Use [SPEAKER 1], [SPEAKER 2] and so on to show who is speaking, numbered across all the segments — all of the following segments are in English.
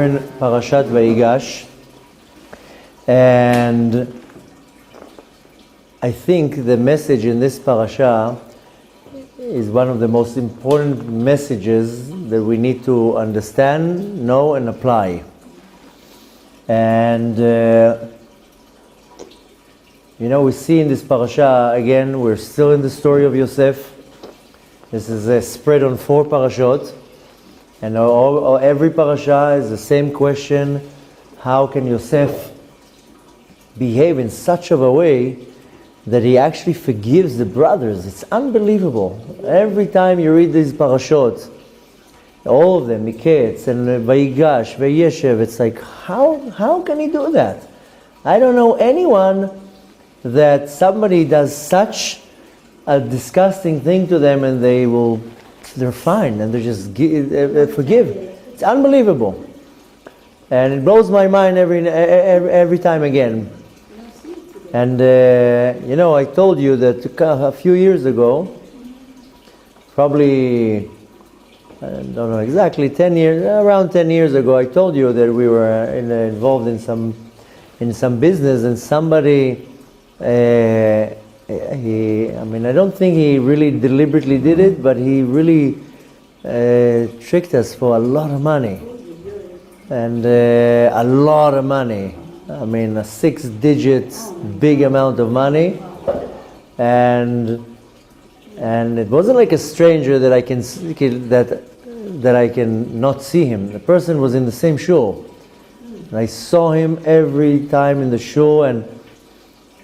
[SPEAKER 1] in Parashat Vayigash, and I think the message in this parasha is one of the most important messages that we need to understand, know, and apply. And we see in this parasha, again, we're still in the story of Yosef. This is spread on 4 parashot. And every parasha is the same question: how can Yosef behave in such of a way that he actually forgives the brothers? It's unbelievable. Every time you read these parashot, all of them, Miketz and Vayigash, Vayeshev, it's like, how can he do that? I don't know anyone that somebody does such a disgusting thing to them and they're fine and they just forgive. It's unbelievable. And it blows my mind every time again. And I told you that a few years ago, probably, I don't know exactly, around 10 years ago, I told you that we were involved in some business, and somebody, I don't think he really deliberately did it, but he really tricked us for a lot of money. And a lot of money. A 6-digit big amount of money. And it wasn't like a stranger that I can not see him. The person was in the same shul. And I saw him every time in the shul,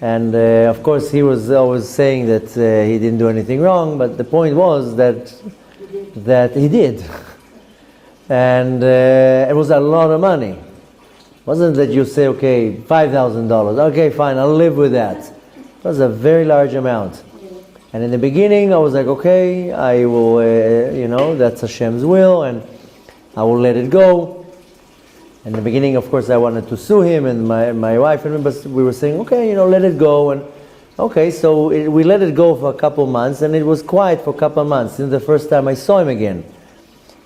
[SPEAKER 1] and of course he was always saying that he didn't do anything wrong, but the point was that he did. And it was a lot of money. It wasn't that you say, okay, $5,000, okay, fine, I'll live with that. It was a very large amount. And in the beginning I was like, okay, I will, that's Hashem's will, and I will let it go. In the beginning, of course, I wanted to sue him, and my wife, and we were saying, okay, let it go. And okay, so we let it go for a couple months, and it was quiet for a couple months since the first time I saw him again.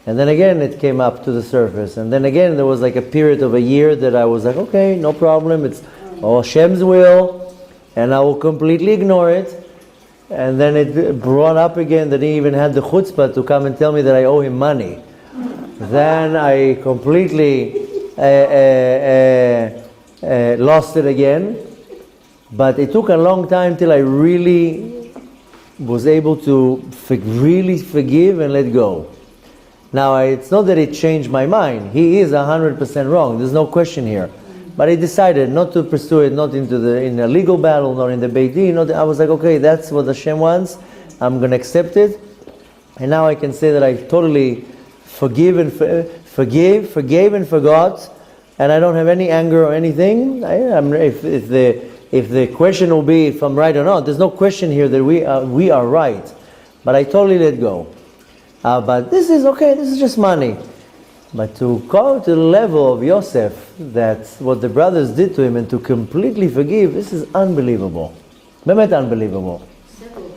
[SPEAKER 1] And then again, it came up to the surface. And then again, there was like a period of a year that I was like, okay, no problem, it's Hashem's will, and I will completely ignore it. And then it brought up again that he even had the chutzpah to come and tell me that I owe him money. Then I completely lost it again, but it took a long time till I really was able to really forgive and let go. Now, it's not that it changed my mind. He is 100% wrong. There's no question here. But I decided not to pursue it, not in a legal battle, not in the Beit Din. I was like, okay, that's what Hashem wants. I'm going to accept it. And now I can say that I totally forgave and forgot, and I don't have any anger or anything. If the question will be if I'm right or not, there's no question here that we are right. But I totally let go. But this is okay. This is just money. But to go to the level of Yosef, that's what the brothers did to him, and to completely forgive, this is unbelievable. Bemet unbelievable.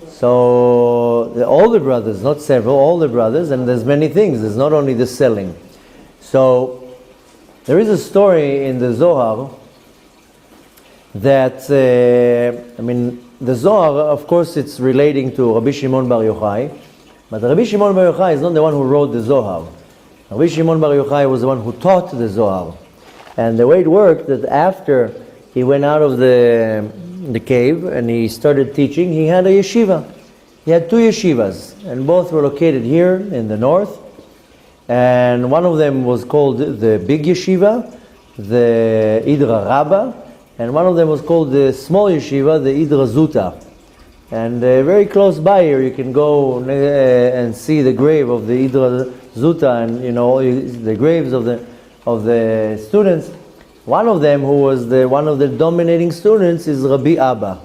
[SPEAKER 1] So all the brothers, not several, all the brothers, and there's many things. There's not only the selling. So there is a story in the Zohar that, the Zohar, of course, it's relating to Rabbi Shimon Bar Yochai, but Rabbi Shimon Bar Yochai is not the one who wrote the Zohar. Rabbi Shimon Bar Yochai was the one who taught the Zohar. And the way it worked, that after he went out of the cave and he started teaching, he had a yeshiva. He had 2 yeshivas, and both were located here in the north. And one of them was called the big yeshiva, the Idra Rabba, and one of them was called the small yeshiva, the Idra Zuta. And very close by here, you can go and see the grave of the Idra Zuta, and the graves of the students. One of them, who was one of the dominating students, is Rabbi Abba,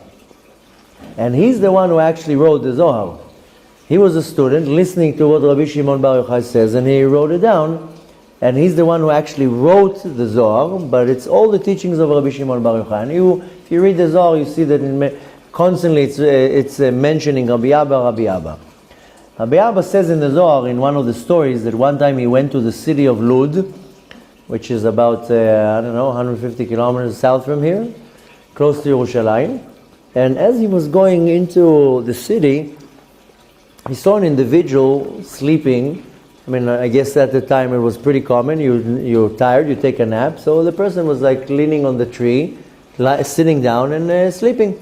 [SPEAKER 1] and he's the one who actually wrote the Zohar. He was a student listening to what Rabbi Shimon Bar Yochai says, and he wrote it down. And he's the one who actually wrote the Zohar, but it's all the teachings of Rabbi Shimon Bar Yochai. And if you read the Zohar, you see that constantly it's mentioning Rabbi Abba, Rabbi Abba. Rabbi Abba says in the Zohar, in one of the stories, that one time he went to the city of Lud, which is about, 150 kilometers south from here, close to Yerushalayim. And as he was going into the city, he saw an individual sleeping. I mean, I guess at the time it was pretty common. You're tired, you take a nap. So the person was like leaning on the tree, sitting down and sleeping.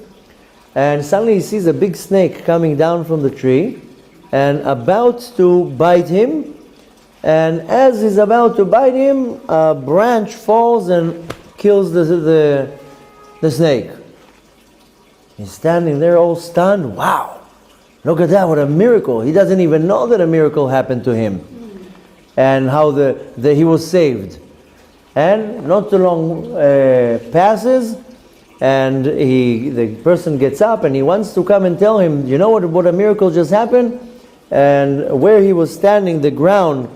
[SPEAKER 1] And suddenly he sees a big snake coming down from the tree and about to bite him. And as he's about to bite him, a branch falls and kills the snake. He's standing there all stunned. Wow, look at that, what a miracle. He doesn't even know that a miracle happened to him. And how he was saved. And not too long passes, and the person gets up and he wants to come and tell him, you know what a miracle just happened? And where he was standing, the ground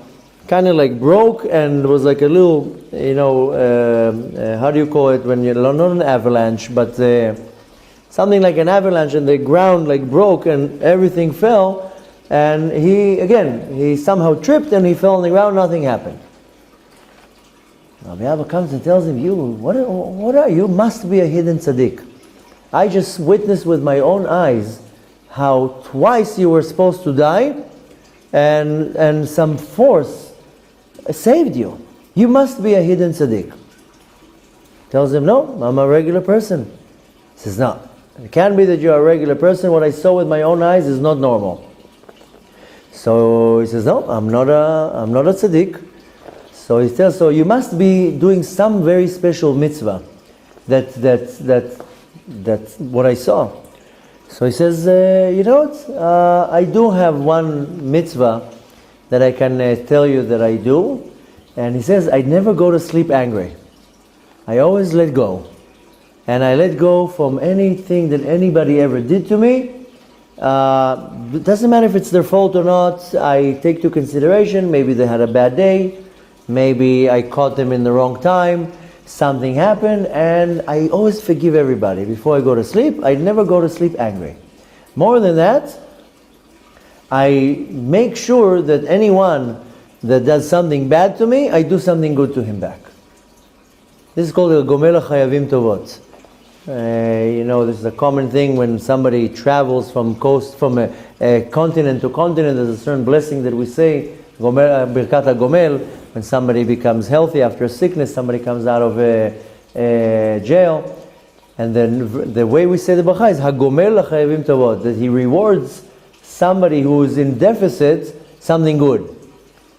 [SPEAKER 1] kind of like broke and was like a little, how do you call it when not an avalanche, but something like an avalanche, and the ground like broke and everything fell, and he somehow tripped and he fell on the ground, nothing happened. Rabbi Abba comes and tells him, what are you? Must be a hidden tzaddik. I just witnessed with my own eyes how twice you were supposed to die and some force saved you. You must be a hidden tzaddik. Tells him, no, I'm a regular person. He says, no, it can't be that you're a regular person. What I saw with my own eyes is not normal. So he says, no, I'm not a tzaddik. So he tells, so you must be doing some very special mitzvah. That's what I saw. So he says, you know what? I do have one mitzvah that I can tell you that I do. And he says, I never go to sleep angry. I always let go. And I let go from anything that anybody ever did to me. It doesn't matter if it's their fault or not. I take to consideration, maybe they had a bad day. Maybe I caught them in the wrong time. Something happened, and I always forgive everybody. Before I go to sleep, I never go to sleep angry. More than that, I make sure that anyone that does something bad to me, I do something good to him back. This is called a gomel chayavim tovot. This is a common thing when somebody travels from a continent to continent. There's a certain blessing that we say, birkat gomel. When somebody becomes healthy after a sickness, somebody comes out of jail, and then the way we say the bracha is hagomel lachayavim tovot, that he rewards somebody who is in deficit something good.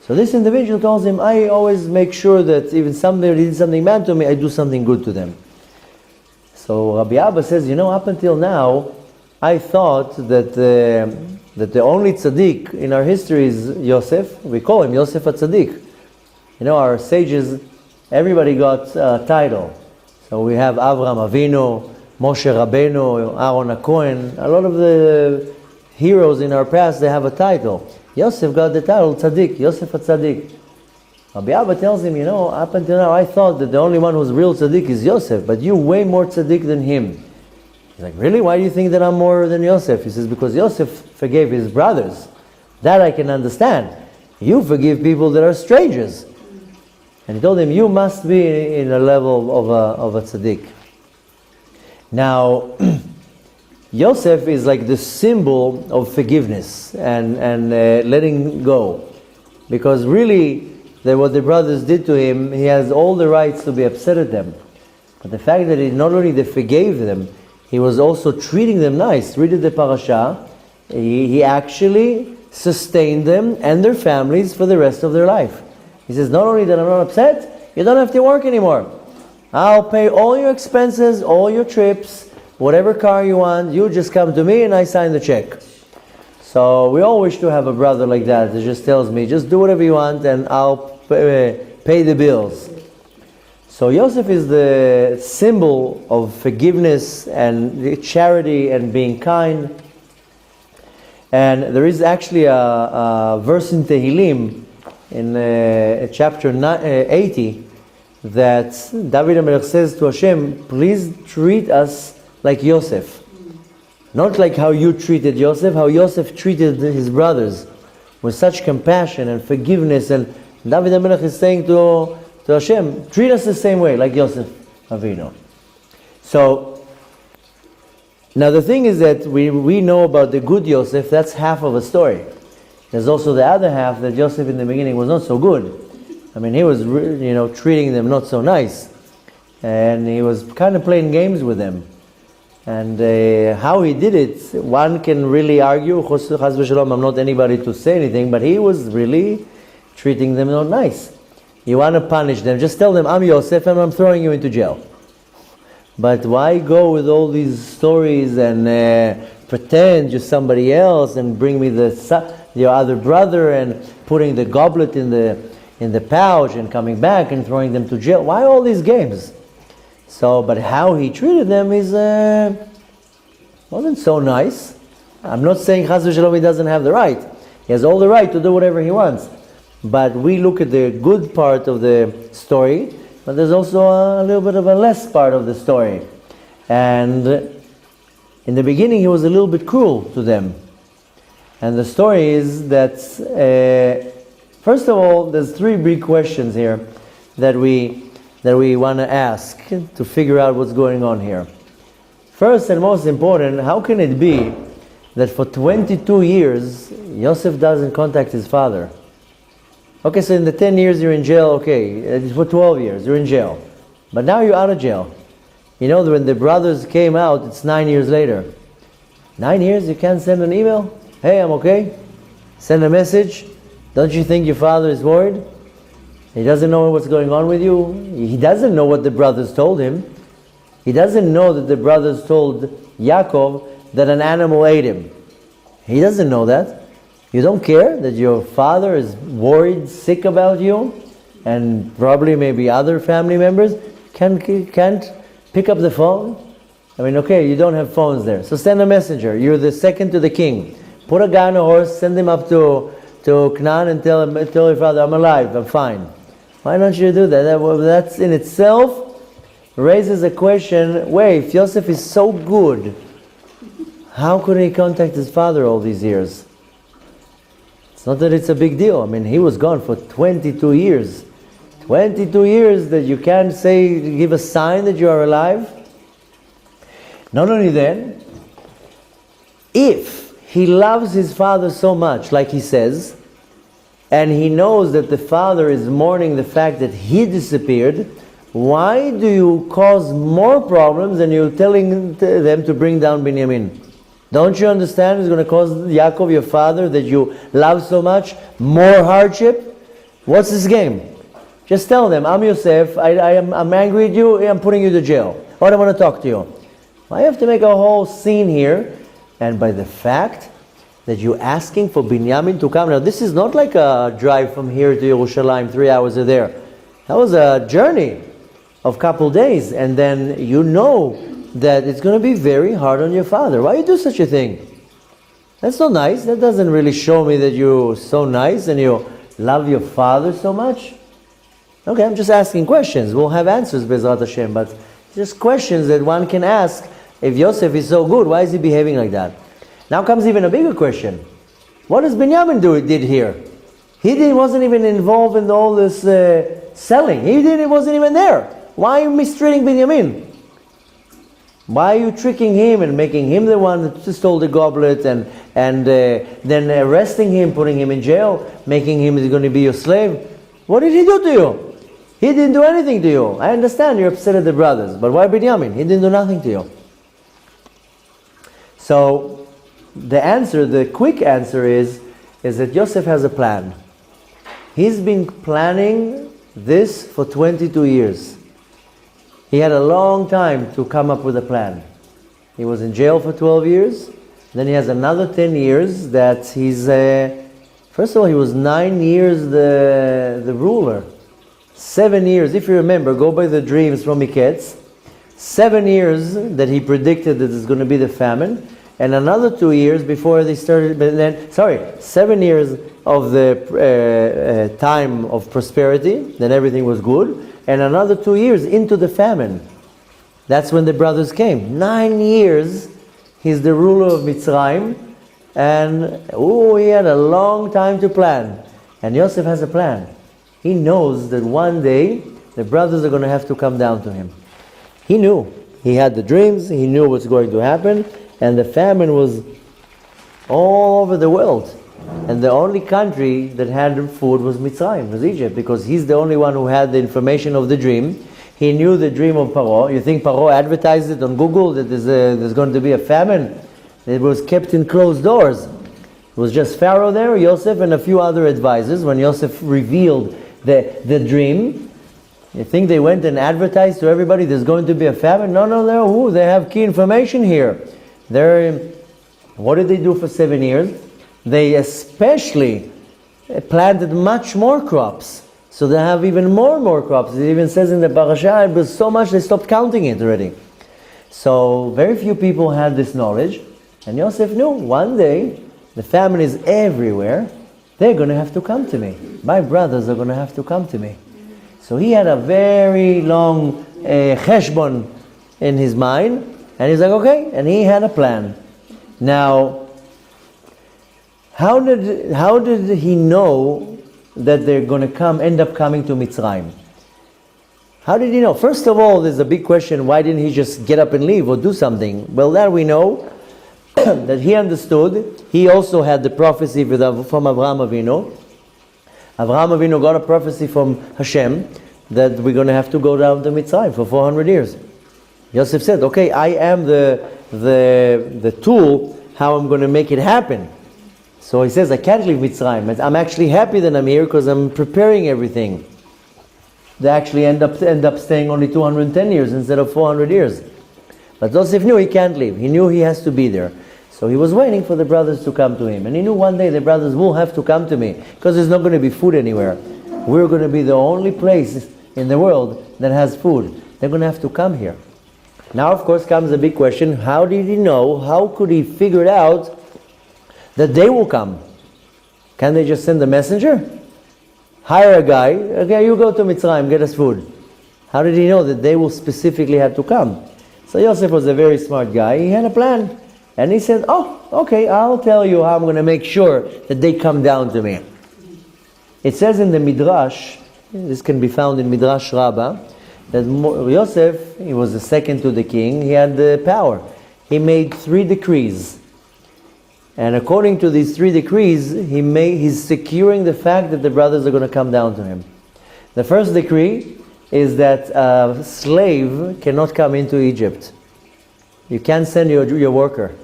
[SPEAKER 1] So this individual tells him, I always make sure that even somebody did something bad to me, I do something good to them. So Rabbi Abba says, up until now, I thought that the only tzaddik in our history is Yosef. We call him Yosef HaTzaddik. Our sages, everybody got a title. So we have Avram Avinu, Moshe Rabbeinu, Aaron HaKohen. A lot of the heroes in our past, they have a title. Yosef got the title Tzaddik, Yosef HaTzaddik. Rabbi Abba tells him, up until now I thought that the only one who's real tzaddik is Yosef, but you're way more tzaddik than him. He's like, really? Why do you think that I'm more than Yosef? He says, because Yosef forgave his brothers. That I can understand. You forgive people that are strangers. And he told him, you must be in a level of a tzaddik. Now, Yosef is like the symbol of forgiveness and letting go. Because really, what the brothers did to him, he has all the rights to be upset at them. But the fact that he not only they forgave them, he was also treating them nice. Read the Parasha. He actually sustained them and their families for the rest of their life. He says, not only that I'm not upset, you don't have to work anymore. I'll pay all your expenses, all your trips, whatever car you want. You just come to me and I sign the check. So we all wish to have a brother like that just tells me, just do whatever you want and I'll pay the bills. So Yosef is the symbol of forgiveness and charity and being kind. And there is actually a verse in Tehillim, in chapter 80, that David HaMelech says to Hashem, please treat us like Yosef. Not like how you treated Yosef, how Yosef treated his brothers with such compassion and forgiveness. And David HaMelech is saying to to Hashem, treat us the same way, like Yosef Avinu. So, now the thing is that we know about the good Yosef, that's half of a story. There's also the other half, that Yosef in the beginning was not so good. I mean, he was treating them not so nice. And he was kind of playing games with them. And how he did it, one can really argue, Chas v'shalom, I'm not anybody to say anything, but he was really treating them not nice. You want to punish them, just tell them, I'm Yosef and I'm throwing you into jail. But why go with all these stories and pretend you're somebody else and bring me your other brother and putting the goblet in the pouch and coming back and throwing them to jail? Why all these games? So, but how he treated them wasn't so nice. I'm not saying Chas v'shalom he doesn't have the right. He has all the right to do whatever he wants. But we look at the good part of the story, but there's also a little bit of a less part of the story. And in the beginning he was a little bit cruel to them. And the story is that, first of all, there's three big questions here that we want to ask to figure out what's going on here. First and most important, how can it be that for 22 years, Yosef doesn't contact his father? Okay, so in the 10 years you're in jail, okay, for 12 years you're in jail. But now you're out of jail. You know, when the brothers came out, it's 9 years later. 9 years, you can't send an email? Hey, I'm okay. Send a message. Don't you think your father is worried? He doesn't know what's going on with you. He doesn't know what the brothers told him. He doesn't know that the brothers told Yaakov that an animal ate him. He doesn't know that. You don't care that your father is worried, sick about you, and probably maybe other family members can't pick up the phone? I mean, okay, you don't have phones there. So send a messenger. You're the second to the king. Put a guy on a horse, send him up to Canaan and tell your father, I'm alive, I'm fine. Why don't you do that? That's in itself raises a question, wait, if Yosef is so good, how could he contact his father all these years? It's not that it's a big deal. I mean, he was gone for 22 years. 22 years that you can't give a sign that you are alive. Not only that, if he loves his father so much, like he says, and he knows that the father is mourning the fact that he disappeared, why do you cause more problems than you're telling them to bring down Binyamin? Don't you understand it's going to cause Yaakov, your father, that you love so much, more hardship? What's this game? Just tell them, I'm Yosef, I'm angry at you, I'm putting you to jail. Or I don't want to talk to you. Why you have to make a whole scene here? And by the fact that you're asking for Binyamin to come. Now this is not like a drive from here to Yerushalayim, 3 hours are there. That was a journey of a couple days. And then you know that it's going to be very hard on your father. Why you do such a thing? That's not nice. That doesn't really show me that you're so nice and you love your father so much. Okay, I'm just asking questions. We'll have answers, Bezrat Hashem, but just questions that one can ask. If Yosef is so good, why is he behaving like that? Now comes even a bigger question. What does Binyamin did here? He wasn't even involved in all this selling. He wasn't even there. Why are you mistreating Binyamin? Why are you tricking him and making him the one that stole the goblet and then arresting him, putting him in jail, making him going to be your slave? What did he do to you? He didn't do anything to you. I understand you're upset at the brothers, but why Binyamin? He didn't do nothing to you. So the quick answer is that Yosef has a plan. He's been planning this for 22 years. He had a long time to come up with a plan. He was in jail for 12 years. Then he has another 10 years that he's... first of all, he was 9 years the ruler. 7 years, if you remember, go by the dreams from Miketz. 7 years that he predicted that there's going to be the famine. And another 2 years before they started... 7 years of the time of prosperity, then everything was good. And another 2 years into the famine. That's when the brothers came. 9 years, he's the ruler of Mitzrayim. And, he had a long time to plan. And Yosef has a plan. He knows that one day the brothers are going to have to come down to him. He knew. He had the dreams, he knew what's going to happen, and the famine was all over the world. And the only country that had food was Mitzrayim, was Egypt, because he's the only one who had the information of the dream. He knew the dream of Paro. You think Paro advertised it on Google that there's going to be a famine? It was kept in closed doors. It was just Pharaoh there, Yosef, and a few other advisors. When Yosef revealed the dream, you think they went and advertised to everybody there's going to be a famine? No. They have key information here. What did they do for 7 years? They especially planted much more crops. So they have even more crops. It even says in the Parasha, it was so much they stopped counting it already. So very few people had this knowledge. And Yosef knew one day the famine is everywhere. They're going to have to come to me. My brothers are going to have to come to me. So he had a very long cheshbon in his mind. And he's like, okay. And he had a plan. Now, how did he know that they're going to end up coming to Mitzrayim? How did he know? First of all, there's a big question, why didn't he just get up and leave or do something? Well, that we know that he understood. He also had the prophecy from Avraham Avinu. Avraham Avinu got a prophecy from Hashem that we're going to have to go down to Mitzrayim for 400 years. Yosef said, okay, I am the tool how I'm going to make it happen. So he says, I can't leave Mitzrayim. I'm actually happy that I'm here because I'm preparing everything. They actually end up staying only 210 years instead of 400 years. But Joseph knew he can't leave. He knew he has to be there. So he was waiting for the brothers to come to him. And he knew one day the brothers will have to come to me because there's not going to be food anywhere. We're going to be the only place in the world that has food. They're going to have to come here. Now, of course, comes the big question. How did he know? How could he figure it out that they will come? Can they just send a messenger? Hire a guy. Okay, you go to Mitzrayim, get us food. How did he know that they will specifically have to come? So Yosef was a very smart guy. He had a plan. And he said, oh, okay, I'll tell you how I'm going to make sure that they come down to me. It says in the Midrash, this can be found in Midrash Rabbah, that Yosef, he was the second to the king, he had the power. He made 3 decrees. And according to these 3 decrees, he's securing the fact that the brothers are going to come down to him. The first decree is that a slave cannot come into Egypt. You can't send your worker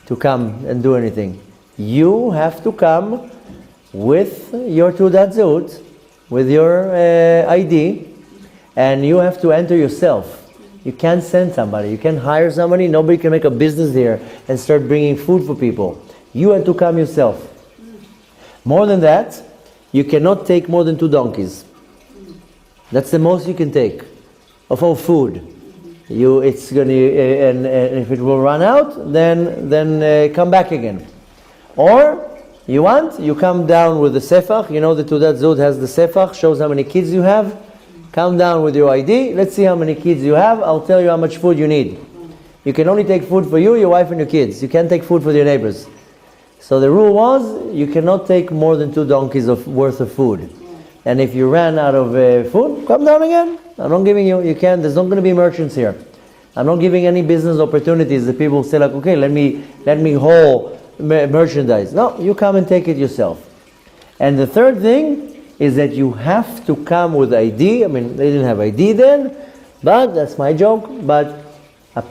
[SPEAKER 1] to come and do anything. You have to come with your Teudat Zehut, with your ID, and you have to enter yourself. You can't send somebody. You can't hire somebody. Nobody can make a business there and start bringing food for people. You have to come yourself. More than that, you cannot take more than 2 donkeys. That's the most you can take of all food. It's going to, and if it will run out, then come back again. Or you come down with the sefach. You know the Teudat Zehut has the sefach, shows how many kids you have. Come down with your ID. Let's see how many kids you have. I'll tell you how much food you need. You can only take food for you, your wife, and your kids. You can't take food for your neighbors. So the rule was, you cannot take more than 2 donkeys worth of food. And if you ran out of food, come down again. I'm not giving you. You can't. There's not going to be merchants here. I'm not giving any business opportunities that people say like, okay, let me haul merchandise. No, you come and take it yourself. And the third thing is that you have to come with ID. I mean, they didn't have ID then, but that's my joke. But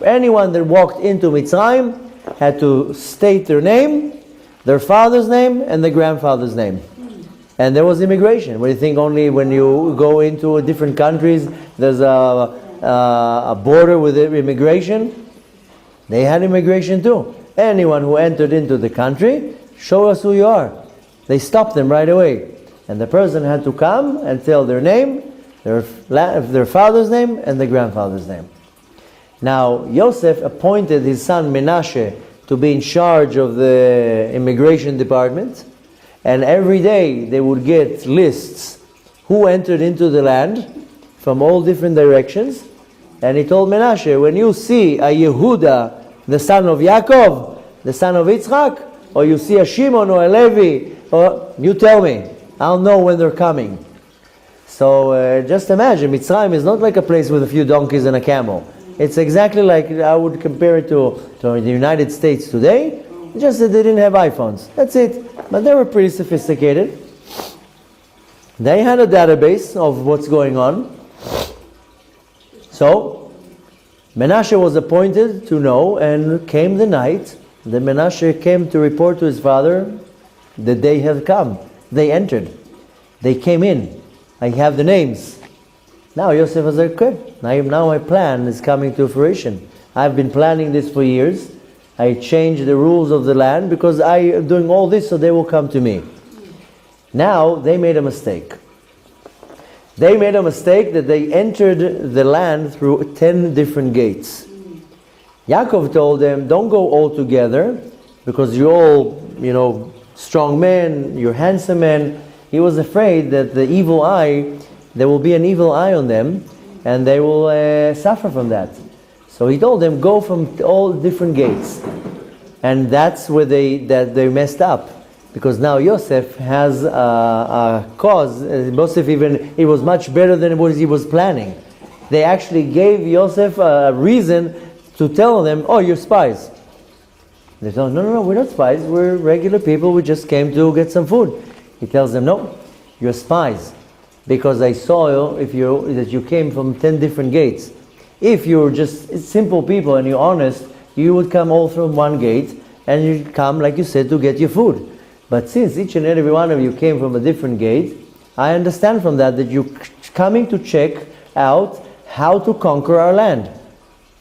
[SPEAKER 1] anyone that walked into Mitzrayim had to state their name, their father's name, and their grandfather's name. And there was immigration. What do you think? Only when you go into different countries, there's a border with immigration? They had immigration too. Anyone who entered into the country, show us who you are. They stopped them right away. And the person had to come and tell their name, their father's name, and their grandfather's name. Now, Yosef appointed his son Menashe to be in charge of the immigration department. And every day they would get lists who entered into the land from all different directions. And he told Menashe, when you see a Yehuda, the son of Yaakov, the son of Yitzchak, or you see a Shimon or a Levi, or you tell me, I'll know when they're coming. So just imagine, Mitzrayim is not like a place with a few donkeys and a camel. It's exactly like I would compare it to the United States today, just that they didn't have iPhones. That's it. But they were pretty sophisticated. They had a database of what's going on. So, Menashe was appointed to know, and came the night that Menashe came to report to his father that they have come. They entered. They came in. I have the names. Now Yosef was like, good. Now my plan is coming to fruition. I've been planning this for years. I changed the rules of the land because I am doing all this so they will come to me. Now they made a mistake. They made a mistake that they entered the land through 10 different gates. Yaakov told them, don't go all together because you're all, strong men, you're handsome men. He was afraid that there will be an evil eye on them and they will suffer from that. So he told them, go from all different gates. And that's where they messed up. Because now Yosef has a cause. Yosef it was much better than what he was planning. They actually gave Yosef a reason to tell them, oh, you're spies. They told him, no, we're not spies. We're regular people. We just came to get some food. He tells them, no, you're spies. Because I saw that you came from 10 different gates. If you're just simple people and you're honest, you would come all from one gate and you'd come, like you said, to get your food. But since each and every one of you came from a different gate, I understand from that you're coming to check out how to conquer our land.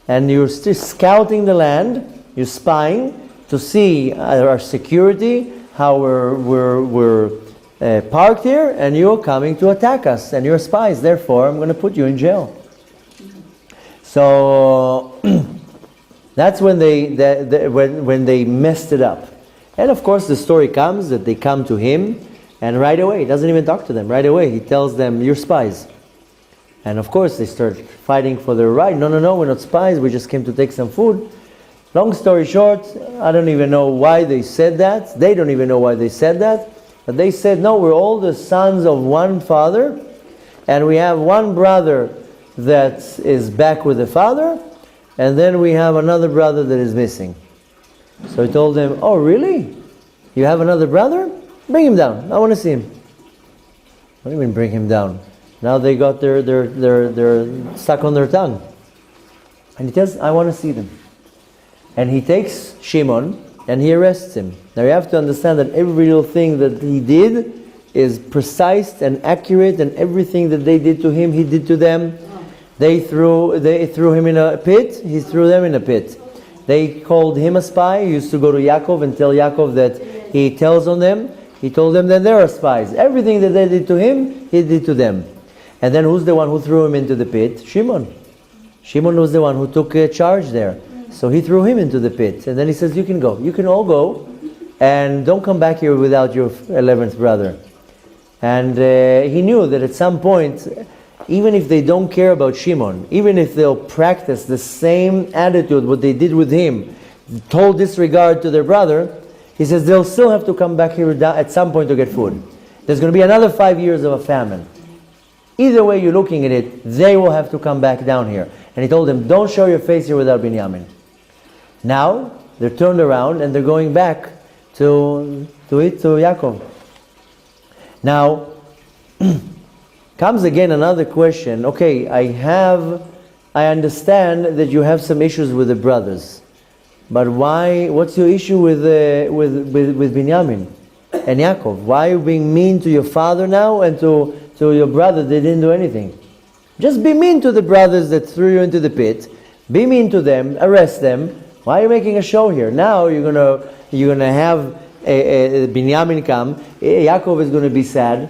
[SPEAKER 1] And you're still scouting the land, you're spying to see our security, how we're parked here, and you're coming to attack us, and you're spies. Therefore, I'm going to put you in jail. So that's when they messed it up. And of course the story comes that they come to him, and right away, he doesn't even talk to them. Right away, he tells them, you're spies. And of course they start fighting for their right. No, we're not spies, we just came to take some food. Long story short, I don't even know why they said that. They don't even know why they said that. But they said, no, we're all the sons of one father, and we have one brother that is back with the father, and then we have another brother that is missing. So he told them, oh really? You have another brother? Bring him down. I want to see him. What do you mean bring him down? Now they got they're stuck on their tongue. And he tells, I want to see them. And he takes Shimon and he arrests him. Now you have to understand that every little thing that he did is precise and accurate, and everything that they did to him, he did to them. They threw him in a pit, he threw them in a pit. They called him a spy. He used to go to Yaakov and tell Yaakov that he tells on them. He told them that they are spies. Everything that they did to him, he did to them. And then who's the one who threw him into the pit? Shimon. Shimon was the one who took charge there. So he threw him into the pit. And then he says, you can go. You can all go. And don't come back here without your 11th brother. And he knew that at some point, even if they don't care about Shimon, even if they'll practice the same attitude, what they did with him, total disregard to their brother, he says they'll still have to come back here at some point to get food. There's going to be another 5 years of a famine. Either way you're looking at it, they will have to come back down here. And he told them, don't show your face here without Binyamin. Now, they're turned around and they're going back to Yaakov. Now, comes again another question. Okay, I understand that you have some issues with the brothers, but why? What's your issue with Binyamin and Yaakov? Why are you being mean to your father now and to your brother? They didn't do anything. Just be mean to the brothers that threw you into the pit. Be mean to them. Arrest them. Why are you making a show here? Now you're gonna have Binyamin come. Yaakov is going to be sad.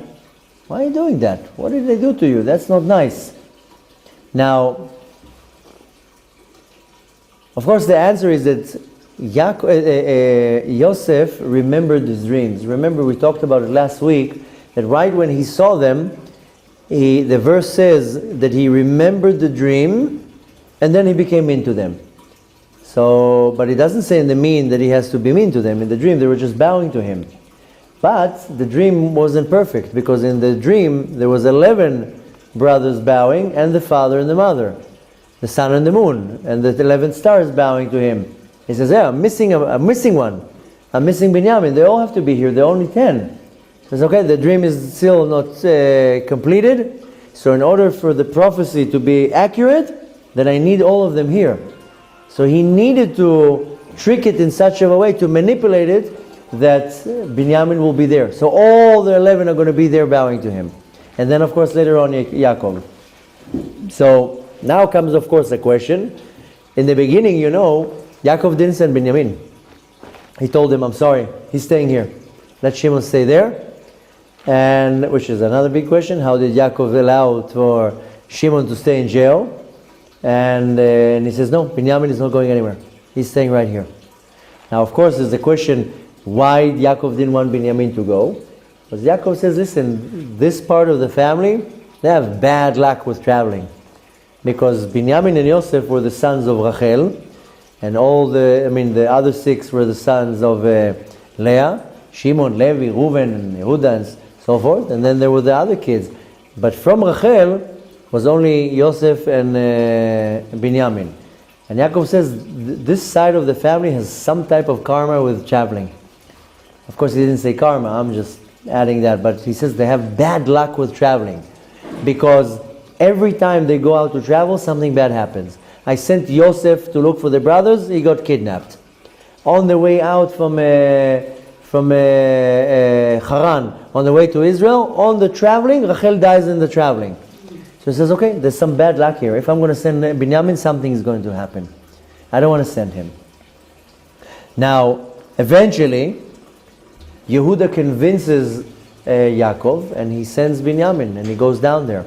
[SPEAKER 1] Why are you doing that? What did they do to you? That's not nice. Now, of course, the answer is that Yosef remembered his dreams. Remember, we talked about it last week, that right when he saw them, the verse says that he remembered the dream, and then he became mean to them. So, but it doesn't say in the mean that he has to be mean to them. In the dream, they were just bowing to him. But the dream wasn't perfect, because in the dream there was 11 brothers bowing, and the father and the mother, the sun and the moon, and the 11 stars bowing to him. He says, yeah, I'm missing one. I'm missing Binyamin. They all have to be here. There are only 10. He says, okay, the dream is still not completed. So in order for the prophecy to be accurate, then I need all of them here. So he needed to trick it in such a way, to manipulate it, that Binyamin will be there. So all the 11 are going to be there bowing to him. And then of course later on Yaakov. So now comes of course the question. In the beginning, Yaakov didn't send Binyamin. He told him, I'm sorry, he's staying here. Let Shimon stay there. And which is another big question. How did Yaakov allow for Shimon to stay in jail? And he says, no, Binyamin is not going anywhere. He's staying right here. Now of course there's the question, why Yaakov didn't want Binyamin to go? Because Yaakov says, listen, this part of the family, they have bad luck with traveling. Because Binyamin and Yosef were the sons of Rachel, and the other 6 were the sons of Leah, Shimon, Levi, Reuven, and Yehuda, and so forth. And then there were the other kids. But from Rachel was only Yosef and Binyamin. And Yaakov says, this side of the family has some type of karma with traveling. Of course, he didn't say karma, I'm just adding that. But he says they have bad luck with traveling. Because every time they go out to travel, something bad happens. I sent Yosef to look for the brothers, he got kidnapped. On the way out from Haran, on the way to Israel, on the traveling, Rachel dies in the traveling. So he says, okay, there's some bad luck here. If I'm going to send Binyamin, something is going to happen. I don't want to send him. Now, eventually, Yehuda convinces Yaakov, and he sends Binyamin, and he goes down there.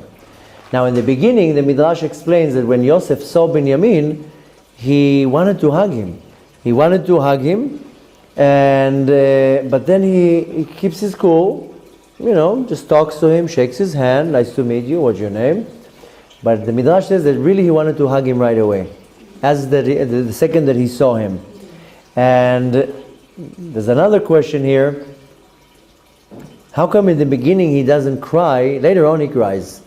[SPEAKER 1] Now, in the beginning, the Midrash explains that when Yosef saw Binyamin, he wanted to hug him. And but then he keeps his cool, just talks to him, shakes his hand, nice to meet you, what's your name? But the Midrash says that really he wanted to hug him right away, as the second that he saw him. And there's another question here. How come in the beginning he doesn't cry? Later on he cries.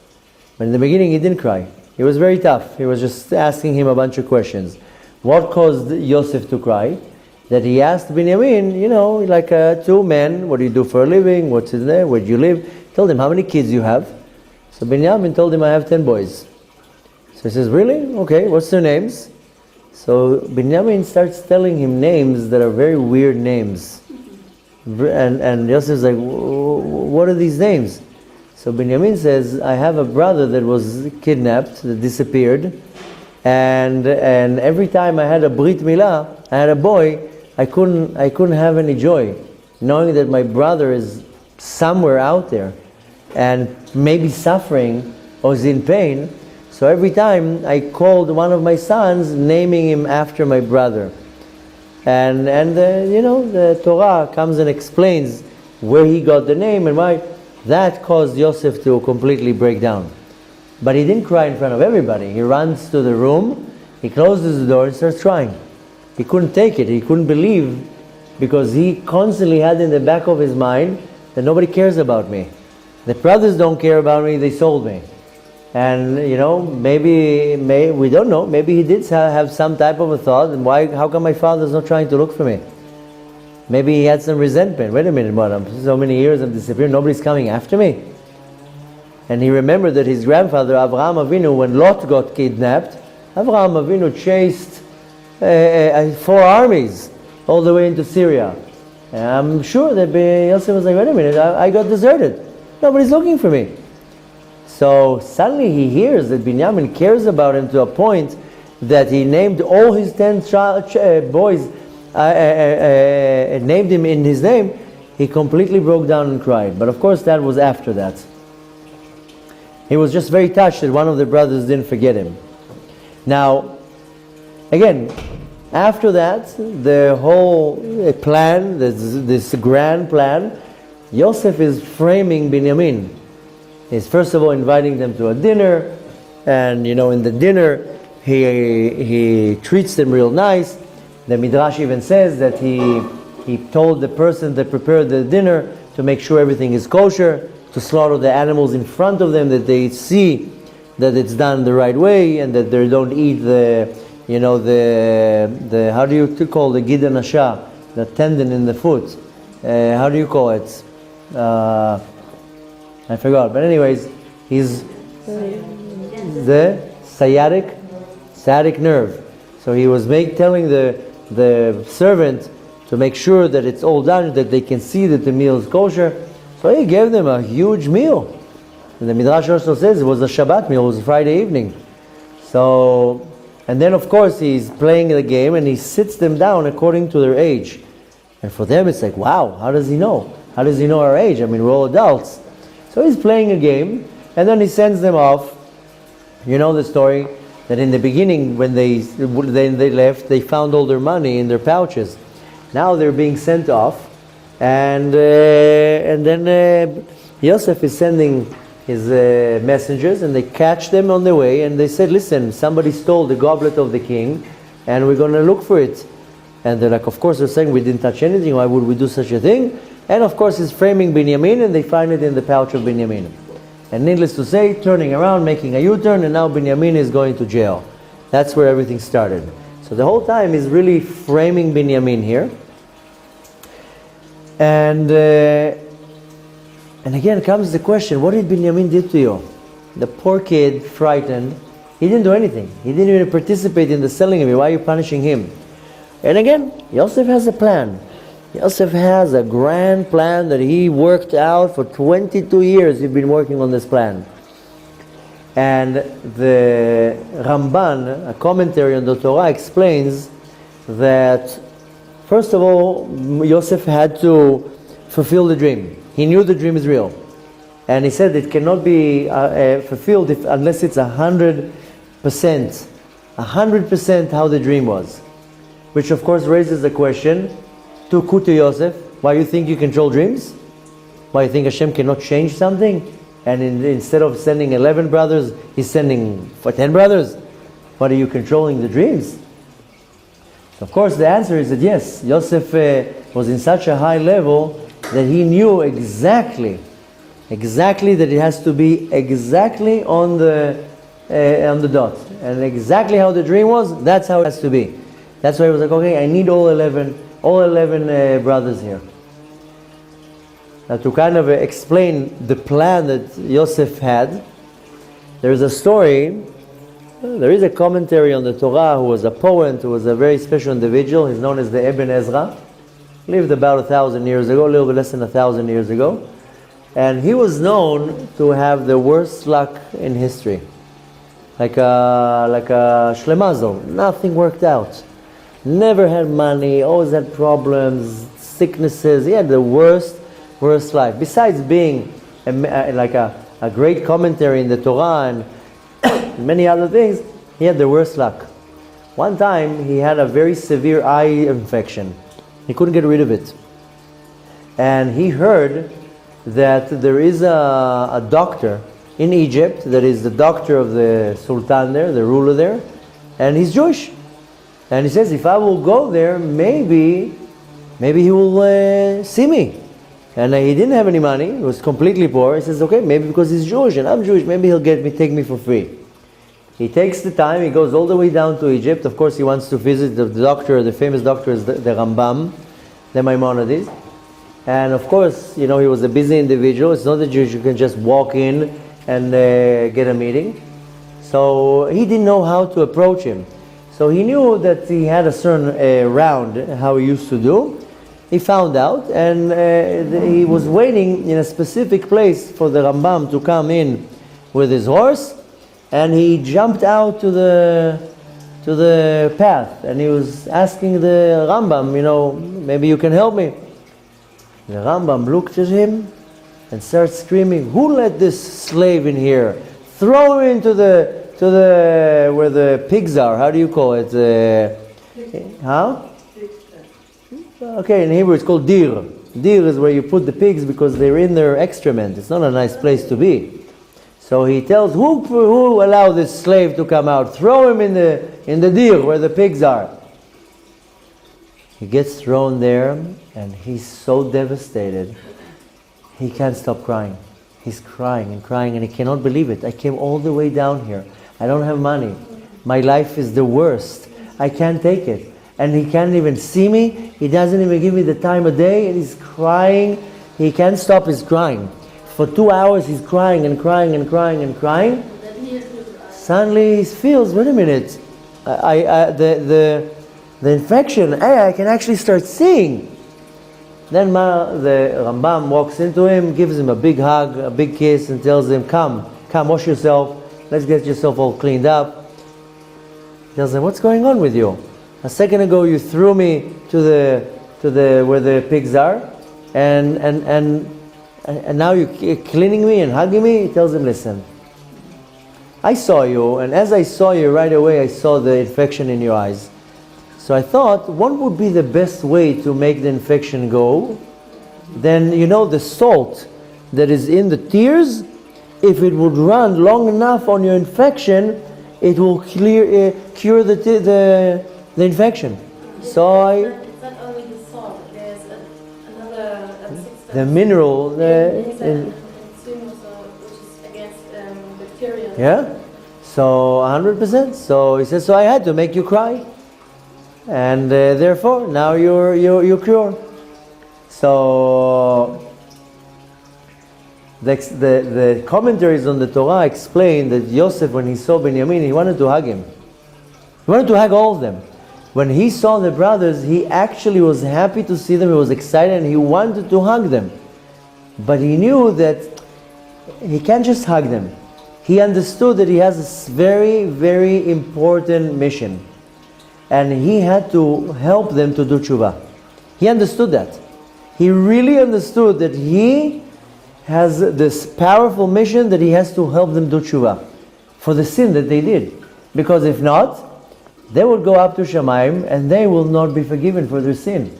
[SPEAKER 1] But in the beginning he didn't cry. He was very tough. He was just asking him a bunch of questions. What caused Yosef to cry? That he asked Binyamin, like 2 men, what do you do for a living? What's in there? Where do you live? He told him, how many kids you have? So Binyamin told him, I have 10 boys. So he says, really? Okay, what's their names? So Binyamin starts telling him names that are very weird names. And Yosef's like, what are these names? So Binyamin says, I have a brother that was kidnapped, that disappeared. And every time I had a Brit Milah, I had a boy, I couldn't have any joy, knowing that my brother is somewhere out there and maybe suffering or is in pain. So every time I called one of my sons, naming him after my brother. And the Torah comes and explains where he got the name and why. That caused Yosef to completely break down. But he didn't cry in front of everybody. He runs to the room, he closes the door and starts crying. He couldn't take it, he couldn't believe, because he constantly had in the back of his mind that nobody cares about me. The brothers don't care about me, they sold me. And maybe we don't know, maybe he did have some type of a thought, and how come my father's not trying to look for me? Maybe he had some resentment. Wait a minute, so many years I've disappeared, nobody's coming after me. And he remembered that his grandfather, Avraham Avinu, when Lot got kidnapped, Avraham Avinu chased 4 armies all the way into Syria. And I'm sure that Yosef was like, wait a minute, I got deserted. Nobody's looking for me. So suddenly he hears that Binyamin cares about him to a point that he named all his 10 boys, named him in his name. He completely broke down and cried. But of course that was after that. He was just very touched that one of the brothers didn't forget him. Now, again, after that, the whole plan, this grand plan, Yosef is framing Binyamin. He's first of all inviting them to a dinner, and in the dinner, he treats them real nice. The Midrash even says that he told the person that prepared the dinner to to make sure everything is kosher, to slaughter the animals in front of them, that they see that it's done the right way, and that they don't eat the how do you call the gid nasha, the tendon in the foot? How do you call it? I forgot. But anyways, he's the sciatic nerve. So he was telling the servant to make sure that it's all done, that they can see that the meal is kosher. So he gave them a huge meal. And the Midrash also says it was a Shabbat meal, it was a Friday evening. So, and then of course he's playing the game and he sits them down according to their age. And for them it's like, wow, how does he know? How does he know our age? I mean, we're all adults. So he's playing a game and then he sends them off. You know the story, that in the beginning when they left, they found all their money in their pouches. Now they're being sent off, and then Yosef is sending his messengers, and they catch them on the way, and they said, listen, somebody stole the goblet of the king, and we're going to look for it. And they're like, of course, they're saying we didn't touch anything, why would we do such a thing? And of course he's framing Binyamin, and they find it in the pouch of Binyamin. And needless to say, turning around, making a U-turn, and now Binyamin is going to jail. That's where everything started. So the whole time he's really framing Binyamin here. And again comes the question, what did Binyamin do to you? The poor kid, frightened, he didn't do anything. He didn't even participate in the selling of it. Why are you punishing him? And again, Yosef has a plan. Yosef has a grand plan that he worked out for 22 years. He's been working on this plan. And the Ramban, a commentary on the Torah, explains that first of all, Yosef had to fulfill the dream. He knew the dream is real. And he said it cannot be fulfilled unless it's 100% how the dream was. Which of course raises the question, to Kutu Yosef, why you think you control dreams? Why you think Hashem cannot change something? And instead of sending 11 brothers, he's sending 10 brothers? What, are you controlling the dreams? Of course the answer is that yes, Yosef was in such a high level that he knew exactly that it has to be exactly on the dot. And exactly how the dream was, that's how it has to be. That's why he was like, okay, I need all 11 brothers here. Now to kind of explain the plan that Yosef had, there is a story, there is a commentary on the Torah, who was a poet, who was a very special individual. He's known as the Ibn Ezra. Lived about 1,000 years ago, a little bit less than 1,000 years ago. And he was known to have the worst luck in history. Like a Shlemazel. Nothing worked out. Never had money, always had problems, sicknesses. He had the worst life. Besides being a great commentary in the Torah and many other things, he had the worst luck. One time he had a very severe eye infection. He couldn't get rid of it. And he heard that there is a doctor in Egypt that is the doctor of the Sultan there, the ruler there, and he's Jewish. And he says, if I will go there, maybe he will see me. And he didn't have any money, he was completely poor. He says, okay, maybe because he's Jewish and I'm Jewish, maybe he'll take me for free. He takes the time, he goes all the way down to Egypt. Of course he wants to visit the doctor, the famous doctor is the Rambam, the Maimonides. And of course, he was a busy individual. It's not that you can just walk in and get a meeting. So he didn't know how to approach him. So he knew that he had a certain round, how he used to do. He found out, and he was waiting in a specific place for the Rambam to come in with his horse, and he jumped out to the path, and he was asking the Rambam, maybe you can help me. The Rambam looked at him and started screaming, who let this slave in here? Throw him into where the pigs are. How do you call it? How? Okay, in Hebrew it's called dir. Dir is where you put the pigs because they're in their excrement. It's not a nice place to be. So he tells, who allowed this slave to come out? Throw him in the dir where the pigs are. He gets thrown there and he's so devastated. he can't stop crying. He's crying and crying and he cannot believe it. I came all the way down here. I don't have money. My life is the worst. I can't take it. And he can't even see me. He doesn't even give me the time of day and he's crying. He can't stop his crying. For 2 hours he's crying and crying and crying and crying. Suddenly he feels, wait a minute, the infection, hey, I can actually start seeing. Then the Rambam walks into him, gives him a big hug, a big kiss, and tells him, come, wash yourself, let's get yourself all cleaned up. He tells him, what's going on with you? A second ago you threw me to the where the pigs are, and now you're cleaning me and hugging me? He tells him, listen, I saw you, and as I saw you right away, I saw the infection in your eyes. So I thought, what would be the best way to make the infection go? Then, the salt that is in the tears, if it would run long enough on your infection, it will cure the infection. So
[SPEAKER 2] it's not only the salt, there's another substance.
[SPEAKER 1] The mineral.
[SPEAKER 2] Which is against bacteria.
[SPEAKER 1] Yeah? So 100%. So he says, so I had to make you cry. And therefore, now you're cured. So the commentaries on the Torah explain that Yosef, when he saw Benjamin, he wanted to hug him. He wanted to hug all of them. When he saw the brothers, he actually was happy to see them. He was excited and he wanted to hug them. But he knew that he can't just hug them. He understood that he has a very, very important mission. And he had to help them to do tshuva. He understood that. He really understood that he has this powerful mission that he has to help them do tshuva for the sin that they did. Because if not, they will go up to Shamayim and they will not be forgiven for their sin.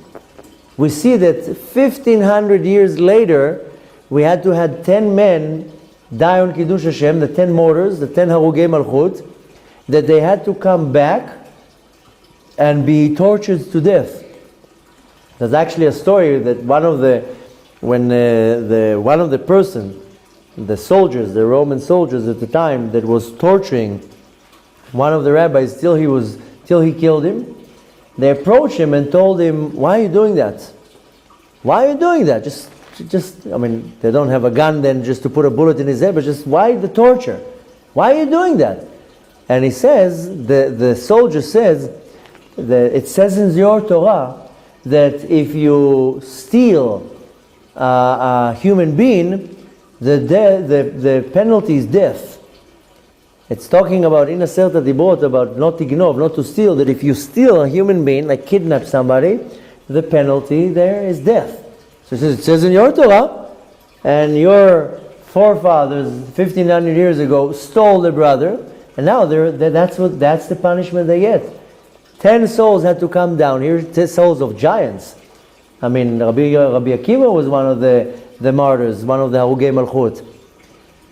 [SPEAKER 1] We see that 1500 years later, we had to have 10 men die on Kiddush Hashem, the 10 martyrs, the 10 Harugei Malchut, that they had to come back and be tortured to death. There's actually a story that one of the soldiers, the Roman soldiers at the time, that was torturing one of the rabbis till he killed him. They approached him and told him, "Why are you doing that? Why are you doing that? They don't have a gun then just to put a bullet in his head, but just why the torture? Why are you doing that?" And he says, the soldier says, that it says in your Torah that if you steal a human being, the penalty is death. It's talking about in Aserta Dibrot about not to ignore, not to steal. That if you steal a human being, like kidnap somebody, the penalty there is death. So it says in your Torah, and your forefathers 1500 years ago stole the brother, and now that's the punishment they get. 10 souls had to come down. Here, 10 souls of giants. Rabbi Akiva was one of the martyrs, one of the Harugei Malchut.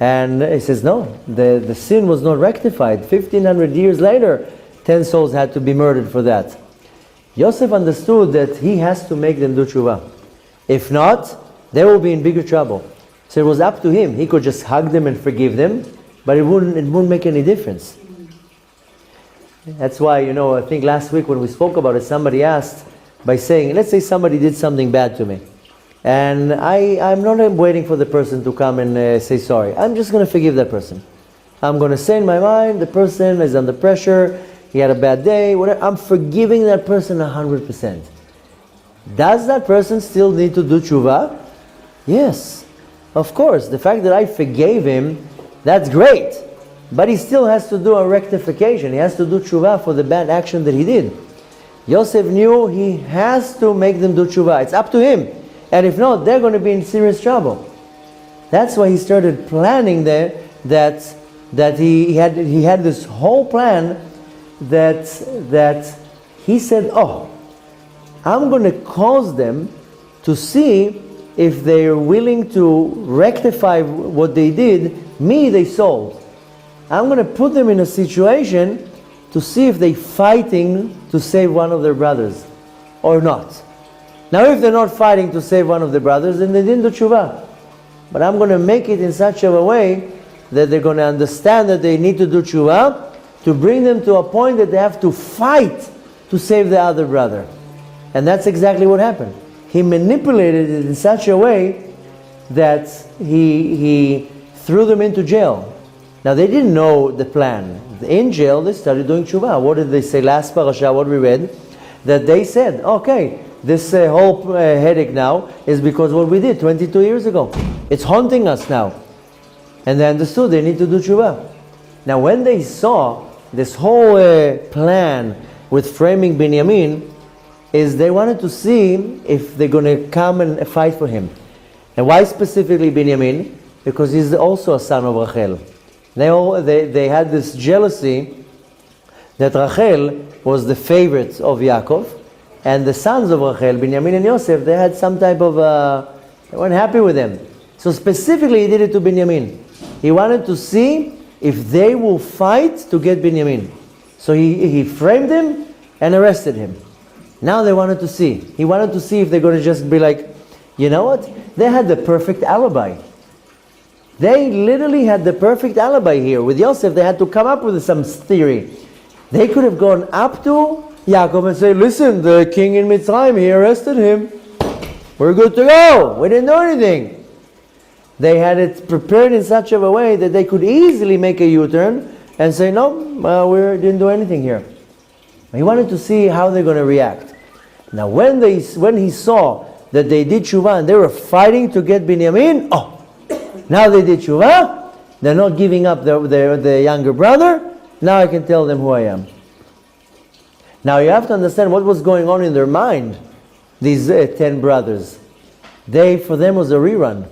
[SPEAKER 1] And he says, no, the sin was not rectified. 1500 years later, 10 souls had to be murdered for that. Yosef understood that he has to make them do tshuva. If not, they will be in bigger trouble. So it was up to him. He could just hug them and forgive them, but it wouldn't make any difference. That's why, I think last week when we spoke about it, somebody asked by saying, let's say somebody did something bad to me. And I'm not waiting for the person to come and say sorry. I'm just going to forgive that person. I'm going to say in my mind, the person is under pressure, he had a bad day, whatever. I'm forgiving that person 100%. Does that person still need to do tshuva? Yes, of course. The fact that I forgave him, that's great. But he still has to do a rectification. He has to do tshuva for the bad action that he did. Yosef knew he has to make them do tshuva. It's up to him. And if not, they're going to be in serious trouble. That's why he started planning there that he had this whole plan that he said, I'm going to cause them to see if they're willing to rectify what they did. Me, they sold. I'm going to put them in a situation to see if they're fighting to save one of their brothers or not. Now, if they're not fighting to save one of the brothers, then they didn't do tshuva. but I'm going to make it in such a way that they're going to understand that they need to do tshuva, to bring them to a point that they have to fight to save the other brother. And that's exactly what happened. He manipulated it in such a way that he threw them into jail. Now they didn't know the plan. In jail they started doing tshuva. What did they say last parasha, what we read? That they said, okay, this whole headache now is because what we did 22 years ago. It's haunting us now. And they understood they need to do tshuva. Now when they saw this whole plan with framing Binyamin, is they wanted to see if they're going to come and fight for him. And why specifically Binyamin? Because he's also a son of Rachel. They had this jealousy that Rachel was the favorite of Yaakov, and the sons of Rachel, Binyamin and Yosef, they had some type of, they weren't happy with them. So specifically he did it to Binyamin. He wanted to see if they will fight to get Binyamin. So he framed him and arrested him. Now they wanted to see. He wanted to see if they're going to just be like, you know what? They had the perfect alibi. They literally had the perfect alibi here. With Yosef, they had to come up with some theory. They could have gone up to Yaakov and say, listen, the king in Mitzrayim, he arrested him. We're good to go. We didn't do anything. They had it prepared in such a way that they could easily make a U-turn and say, no, we didn't do anything here. He wanted to see how they're going to react. Now when he saw that they did tshuva and they were fighting to get Binyamin, now they did tshuva, they're not giving up the younger brother, now I can tell them who I am. Now you have to understand what was going on in their mind, these 10 brothers. For them was a rerun,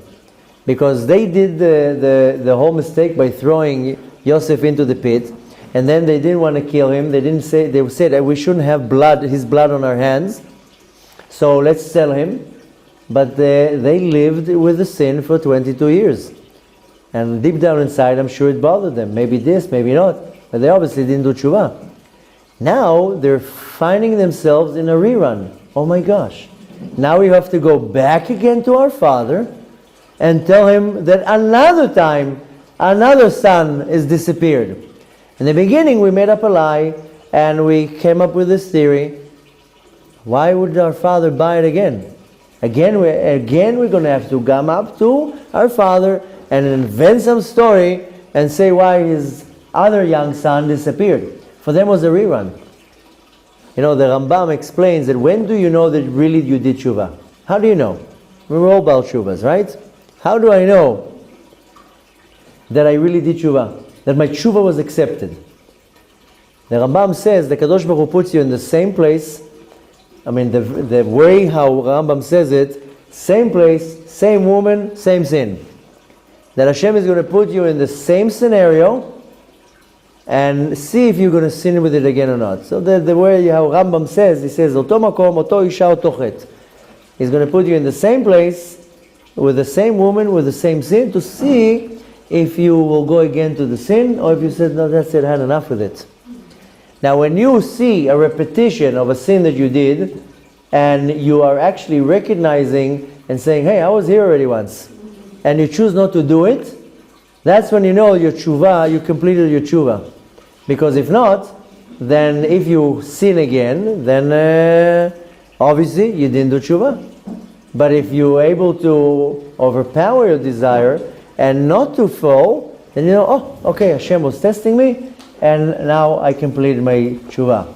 [SPEAKER 1] because they did the whole mistake by throwing Yosef into the pit, and then they didn't want to kill him. They said that we shouldn't have his blood on our hands, so let's sell him. But they lived with the sin for 22 years. And deep down inside, I'm sure it bothered them. Maybe this, maybe not. But they obviously didn't do tshuva. Now they're finding themselves in a rerun. Oh my gosh. Now we have to go back again to our father and tell him that another time, another son is disappeared. In the beginning, we made up a lie and we came up with this theory. Why would our father buy it again? Again, we're going to have to come up to our father and invent some story and say why his other young son disappeared. For them it was a rerun. You know, the Rambam explains that when do you know that really you did tshuva? How do you know? We're all about tshuvas, right? How do I know that I really did tshuva? That my tshuva was accepted? The Rambam says the Kadosh Baruch Hu puts you in the same place. I mean, the way how Rambam says it, same place, same woman, same sin. That Hashem is going to put you in the same scenario and see if you're going to sin with it again or not. So the way how Rambam says, he says, Oto makom, oto isha, oto chet. He's going to put you in the same place, with the same woman, with the same sin, to see if you will go again to the sin, or if you said, no, that's it, I had enough with it. Now when you see a repetition of a sin that you did, and you are actually recognizing and saying, hey, I was here already once, and you choose not to do it, that's when you know your tshuva, you completed your tshuva. Because if not, then if you sin again, then obviously you didn't do tshuva. But if you're able to overpower your desire and not to fall, then you know, oh, okay, Hashem was testing me, and now I completed my tshuva.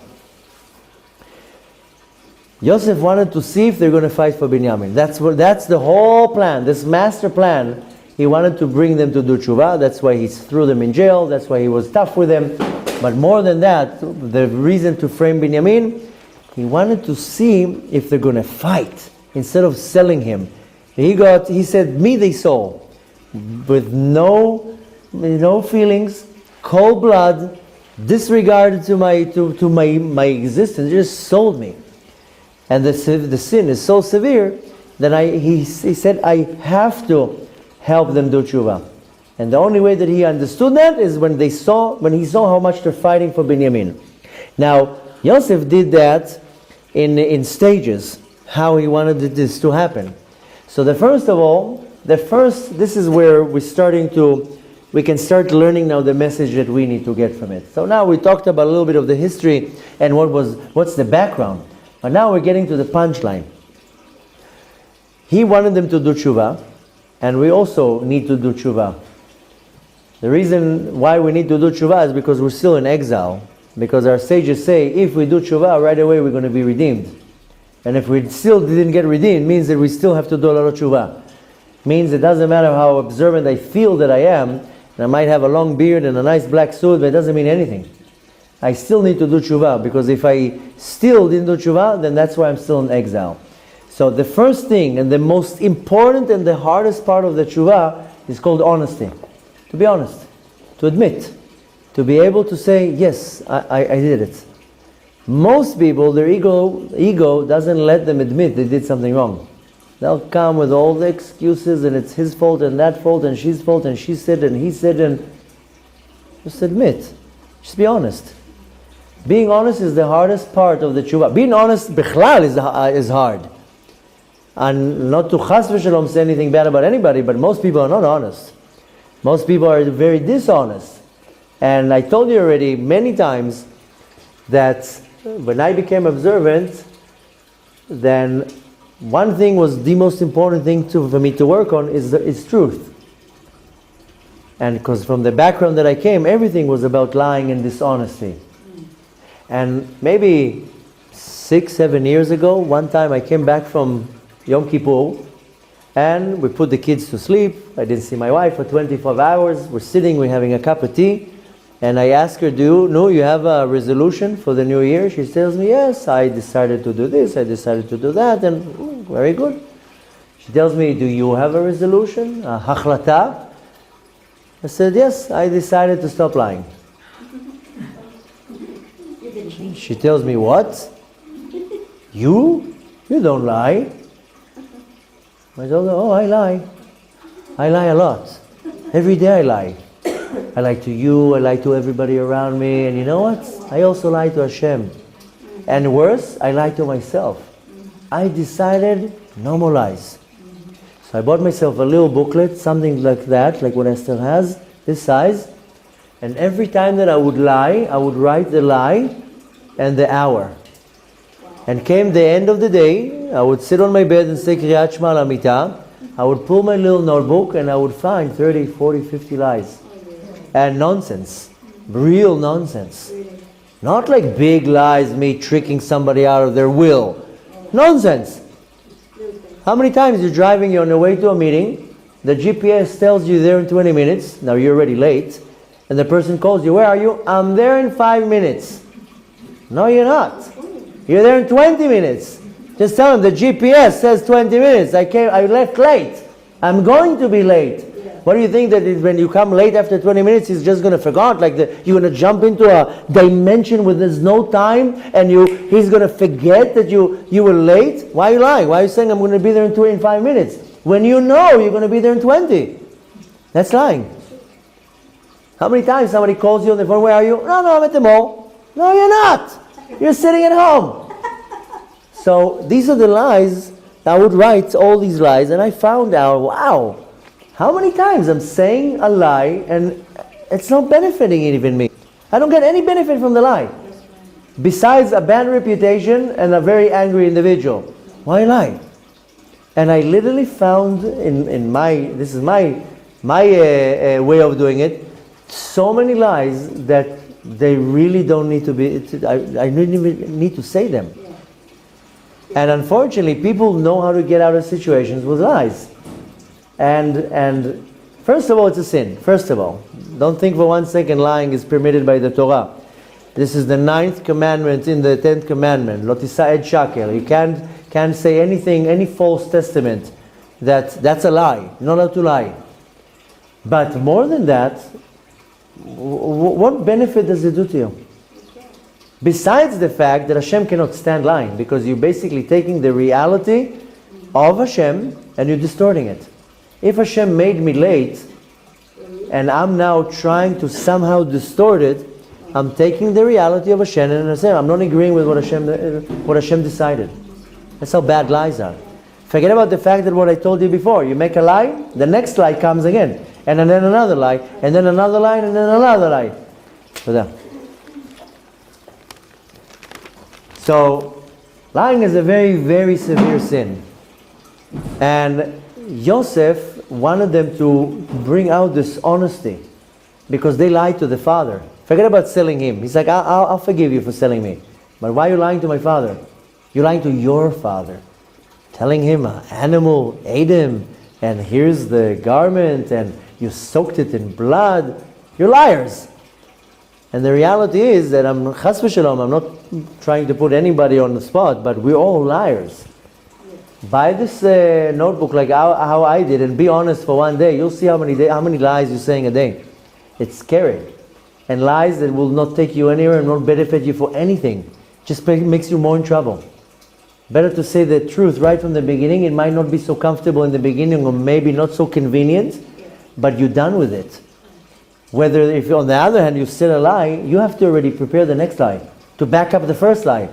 [SPEAKER 1] Yosef wanted to see if they're going to fight for Binyamin. That's the whole plan, this master plan. He wanted to bring them to do tshuva. That's why he threw them in jail. That's why he was tough with them. But more than that, the reason to frame Binyamin, he wanted to see if they're going to fight instead of selling him. He said, me they sold, with no feelings, cold blood, disregard to my existence, just sold me. And the sin is so severe that he said, I have to help them do tshuva. And the only way that he understood that is when he saw how much they're fighting for Binyamin. Now, Yosef did that in stages, how he wanted this to happen. So the first of all, this is where we can start learning now the message that we need to get from it. So now we talked about a little bit of the history and what's the background. But now we're getting to the punchline. He wanted them to do tshuva, and we also need to do tshuva. The reason why we need to do tshuva is because we're still in exile. Because our sages say, if we do tshuva, right away we're going to be redeemed. And if we still didn't get redeemed, it means that we still have to do a lot of tshuva. Means it doesn't matter how observant I feel that I am, and I might have a long beard and a nice black suit, but it doesn't mean anything. I still need to do tshuva, because if I still didn't do tshuva, then that's why I'm still in exile. So the first thing, and the most important and the hardest part of the tshuva, is called honesty. To be honest. To admit. To be able to say, yes, I did it. Most people, their ego doesn't let them admit they did something wrong. They'll come with all the excuses, and it's his fault and that fault and she's fault and she said and he said, and just admit. Just be honest. Being honest is the hardest part of the tshuva. Being honest, bichlal, is hard. And not to chas v'shalom say anything bad about anybody, but most people are not honest. Most people are very dishonest. And I told you already many times that when I became observant, then one thing was the most important thing for me to work on is truth. And because from the background that I came, everything was about lying and dishonesty. And maybe 6-7 years ago, one time I came back from Yom Kippur, and we put the kids to sleep. I didn't see my wife for 25 hours. We're sitting, we're having a cup of tea. And I ask her, do you have a resolution for the new year? She tells me, yes, I decided to do this, I decided to do that, and very good. She tells me, do you have a resolution, a hachlata? I said, yes, I decided to stop lying. She tells me, what? You don't lie. I told her, oh, I lie. I lie a lot. Every day I lie. I lie to you, I lie to everybody around me, and you know what? I also lie to Hashem. And worse, I lie to myself. I decided no more lies. So I bought myself a little booklet, something like that, like what Esther has, this size. And every time that I would lie, I would write the lie and the hour. And came the end of the day, I would sit on my bed and say Kriyat Shema al Hamita. I would pull my little notebook and I would find 30, 40, 50 lies. And nonsense. Real nonsense. Not like big lies, me tricking somebody out of their will. Nonsense. How many times you're driving, you're on the way to a meeting, the GPS tells you there in 20 minutes, now you're already late, and the person calls you, where are you? I'm there in 5 minutes. No, you're not. You're there in 20 minutes. Just tell them the GPS says 20 minutes. I left late. I'm going to be late. What do you think that when you come late after 20 minutes, he's just going to forget? Like you're going to jump into a dimension where there's no time, and he's going to forget that you were late? Why are you lying? Why are you saying I'm going to be there in 25 minutes? When you know you're going to be there in 20. That's lying. How many times somebody calls you on the phone, where are you? No, I'm at the mall. No, you're not. You're sitting at home. So these are the lies. I would write all these lies, and I found out, wow, how many times I'm saying a lie and it's not benefiting even me. I don't get any benefit from the lie. Besides a bad reputation and a very angry individual. Why lie? And I literally found this is my way of doing it, so many lies that they really don't need to be, I didn't even need to say them. And unfortunately, people know how to get out of situations with lies. And first of all, it's a sin. First of all, don't think for 1 second lying is permitted by the Torah. This is the 9th commandment in the 10th commandment. Lo tisa ed shaker. You can't say anything, any false testament. That's a lie. You're not allowed to lie. But more than that, what benefit does it do to you? Besides the fact that Hashem cannot stand lying, because you're basically taking the reality of Hashem and you're distorting it. If Hashem made me late, and I'm now trying to somehow distort it, I'm taking the reality of Hashem and I'm not agreeing with what Hashem decided. That's how bad lies are. Forget about the fact that what I told you before. You make a lie, the next lie comes again. And then another lie, and then another lie, and then another lie. So, lying is a very, very severe sin. And Yosef wanted them to bring out this honesty because they lied to the father. Forget about selling him. He's like, I'll forgive you for selling me. But why are you lying to my father? You're lying to your father. Telling him an animal ate him, and here's the garment, and you soaked it in blood. You're liars. And the reality is that I'm chas v'shalom, I'm not trying to put anybody on the spot, but we're all liars. Buy this notebook like how I did, and be honest for one day. You'll see how many lies you're saying a day. It's scary. And lies that will not take you anywhere and not benefit you for anything. Just makes you more in trouble. Better to say the truth right from the beginning. It might not be so comfortable in the beginning, or maybe not so convenient, but you're done with it. Whether if on the other hand you say a lie, you have to already prepare the next lie to back up the first lie.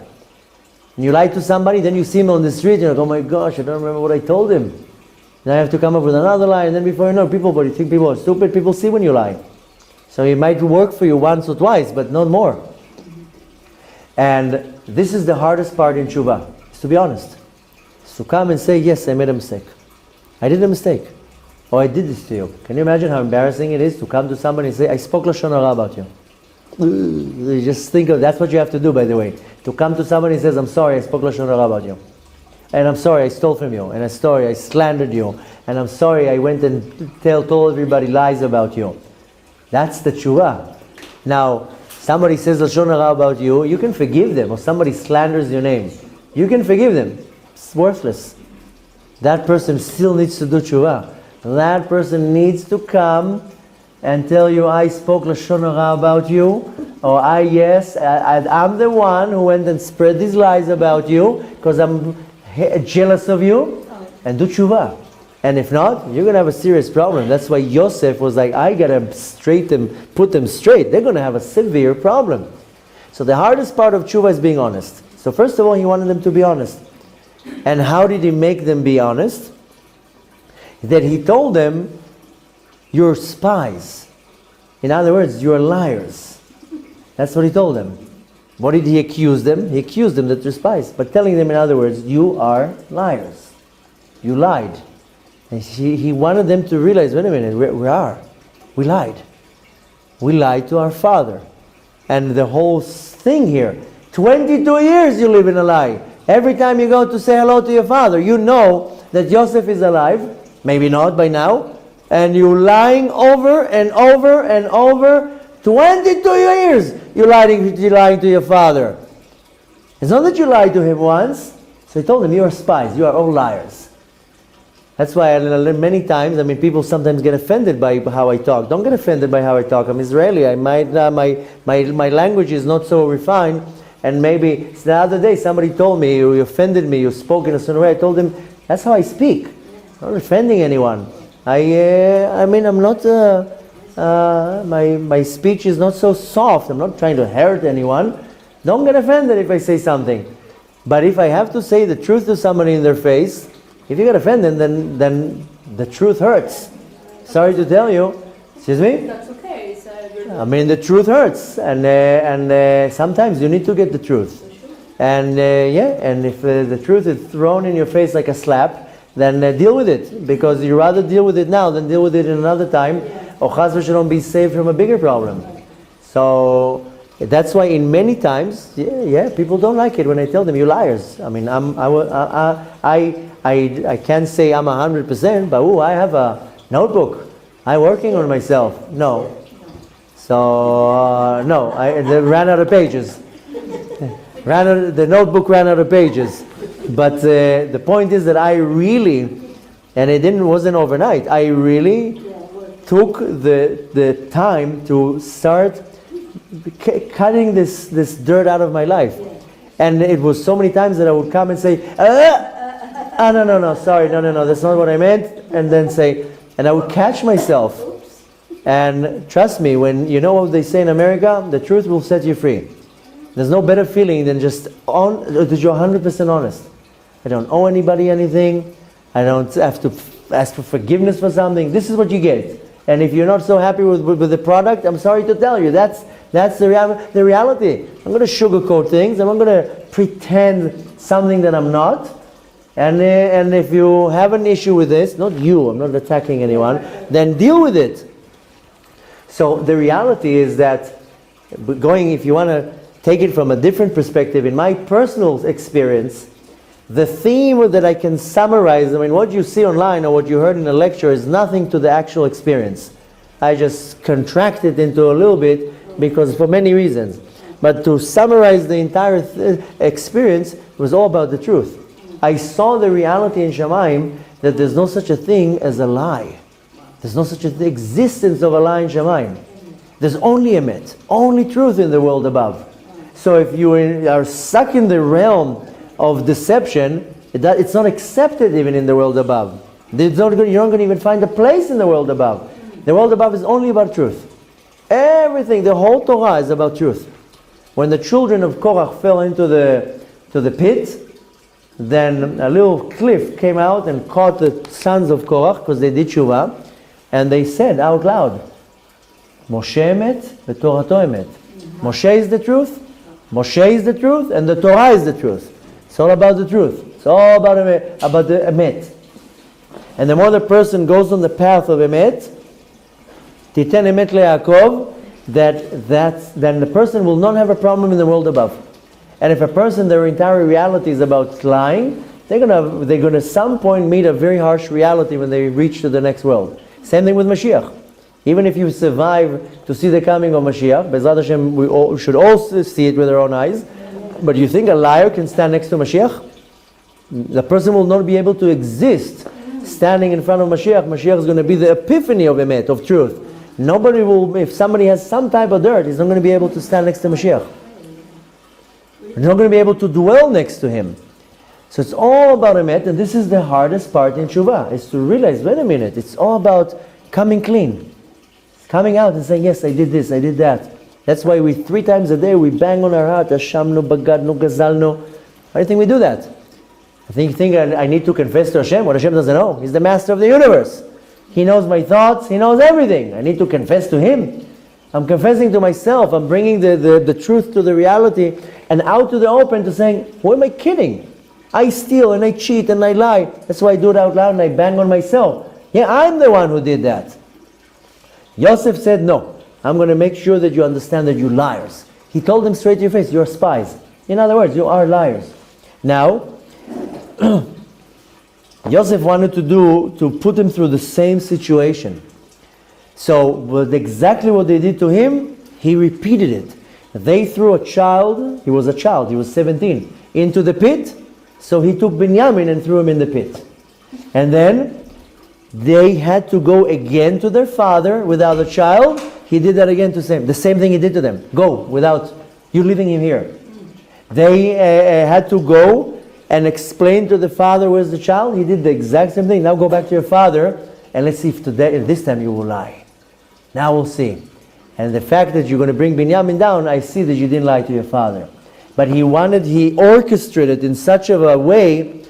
[SPEAKER 1] And you lie to somebody, then you see him on the street, and you're like, oh my gosh, I don't remember what I told him. Then I have to come up with another lie, and then before you know, but you think people are stupid, people see when you lie. So it might work for you once or twice, but not more. And this is the hardest part in tshuva, is to be honest. Is to come and say, yes, I made a mistake. I did a mistake. Or I did this to you. Can you imagine how embarrassing it is to come to somebody and say, I spoke lashon hara about you? You just think of, that's what you have to do, by the way. To come to somebody and says, I'm sorry, I spoke lashon hara about you. And I'm sorry, I stole from you. And I'm sorry, I slandered you. And I'm sorry, I went and told everybody lies about you. That's the tshuva. Now, somebody says lashon hara about you, you can forgive them. Or somebody slanders your name, you can forgive them. It's worthless. That person still needs to do tshuva. That person needs to come and tell you, I spoke lashon hara about you, or I'm the one who went and spread these lies about you because I'm jealous of you, and do tshuva. And if not, you're going to have a serious problem. That's why Yosef was like, I got to put them straight. They're going to have a severe problem. So the hardest part of tshuva is being honest. So first of all, he wanted them to be honest. And how did he make them be honest? That he told them, you're spies. In other words, you're liars. That's what he told them. What did he accuse them? He accused them that they're spies. But telling them, in other words, you are liars. You lied. And he wanted them to realize, wait a minute, we lied. We lied to our father. And the whole thing here, 22 years you live in a lie. Every time you go to say hello to your father, you know that Joseph is alive. Maybe not by now. And you're lying over and over and over. 22 years you're lying to your father. It's not that you lied to him once. So he told them, you are spies. You are all liars. That's why many times, people sometimes get offended by how I talk. Don't get offended by how I talk. I'm Israeli. My language is not so refined. And maybe the other day somebody told me, you offended me, you spoke in a certain way. I told him, that's how I speak. I'm not offending anyone. I'm not, my speech is not so soft. I'm not trying to hurt anyone. Don't get offended if I say something. But if I have to say the truth to somebody in their face, if you get offended, then the truth hurts. Sorry to tell you. Excuse me?
[SPEAKER 2] That's okay.
[SPEAKER 1] The truth hurts. And sometimes you need to get the truth. And and if the truth is thrown in your face like a slap, then deal with it. Because you rather deal with it now than deal with it in another time. Or chas v'shalom be saved from a bigger problem. So that's why in many times, people don't like it when I tell them, you liars. I can't say I'm 100%, but I have a notebook. I'm working on myself. No. So, no, they ran out of pages. The notebook ran out of pages. But the point is that I really, and wasn't overnight, I really took the time to start cutting this dirt out of my life. And it was so many times that I would come and say, no, sorry, no, that's not what I meant. And then say, and I would catch myself. And trust me, when you know what they say in America, the truth will set you free. There's no better feeling than that you're 100% honest. I don't owe anybody anything. I don't have to ask for forgiveness for something. This is what you get. And if you're not so happy with the product, I'm sorry to tell you, that's the reality. I'm going to sugarcoat things, and I'm going to pretend something that I'm not. And if you have an issue with this, not you, I'm not attacking anyone, then deal with it. So the reality is that, if you want to take it from a different perspective, in my personal experience, the theme that I can summarize, what you see online or what you heard in a lecture is nothing to the actual experience. I just contract it into a little bit because for many reasons. But to summarize the entire experience, it was all about the truth. I saw the reality in Shamayim that there's no such a thing as a lie. There's no such a existence of a lie in Shamayim. There's only emet, only truth in the world above. So if you are stuck in the realm of deception, it's not accepted even in the world above. You're not going to even find a place in the world above. The world above is only about truth. Everything, the whole Torah is about truth. When the children of Korach fell into the pit, then a little cliff came out and caught the sons of Korach because they did tshuva, and they said out loud, Moshe emet, v'Torato emet. Moshe is the truth, Moshe is the truth, and the Torah is the truth. It's all about the truth. It's all about the emet. And the more the person goes on the path of emet, titen emet leYaakov, then the person will not have a problem in the world above. And if a person, their entire reality is about lying, they're gonna at some point meet a very harsh reality when they reach to the next world. Same thing with Mashiach. Even if you survive to see the coming of Mashiach, Be'ezrat Hashem, we should all see it with our own eyes. But you think a liar can stand next to Mashiach? The person will not be able to exist standing in front of Mashiach. Mashiach is going to be the epiphany of emet, of truth. Nobody will, if somebody has some type of dirt, he's not going to be able to stand next to Mashiach. He's not going to be able to dwell next to him. So it's all about emet, and this is the hardest part in tshuva, is to realize, wait a minute, it's all about coming clean. Coming out and saying, yes, I did this, I did that. That's why 3 times a day we bang on our heart, Hashamnu, Bagadnu, Gazalnu. Why do you think we do that? I think I need to confess to Hashem what Hashem doesn't know. He's the master of the universe. He knows my thoughts, He knows everything. I need to confess to Him. I'm confessing to myself. I'm bringing the truth to the reality and out to the open to saying, who am I kidding? I steal and I cheat and I lie. That's why I do it out loud and I bang on myself. Yeah, I'm the one who did that. Yosef said, no. I'm going to make sure that you understand that you're liars. He told them straight to your face, you're spies. In other words, you are liars. Now, Yosef wanted to put him through the same situation. So, exactly what they did to him, he repeated it. They threw a child, he was 17, into the pit, so he took Binyamin and threw him in the pit. And then, they had to go again to their father without a child. He did that again to the same thing he did to them. Go, without you leaving him here. They had to go and explain to the father where's the child. He did the exact same thing. Now go back to your father and let's see if this time you will lie. Now we'll see. And the fact that you're going to bring Binyamin down, I see that you didn't lie to your father. But he orchestrated in such a way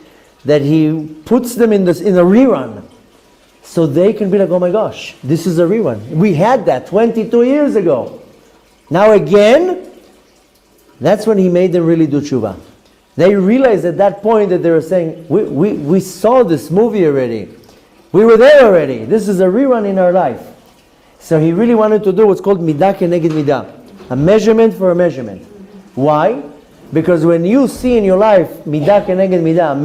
[SPEAKER 1] that he puts them in a rerun. So they can be like, oh my gosh, this is a rerun. We had that 22 years ago. Now again, that's when he made them really do tshuva. They realized at that point that they were saying, we saw this movie already. We were there already. This is a rerun in our life. So he really wanted to do what's called midah keneged midah. A measurement for a measurement. Why? Because when you see in your life midah keneged midah,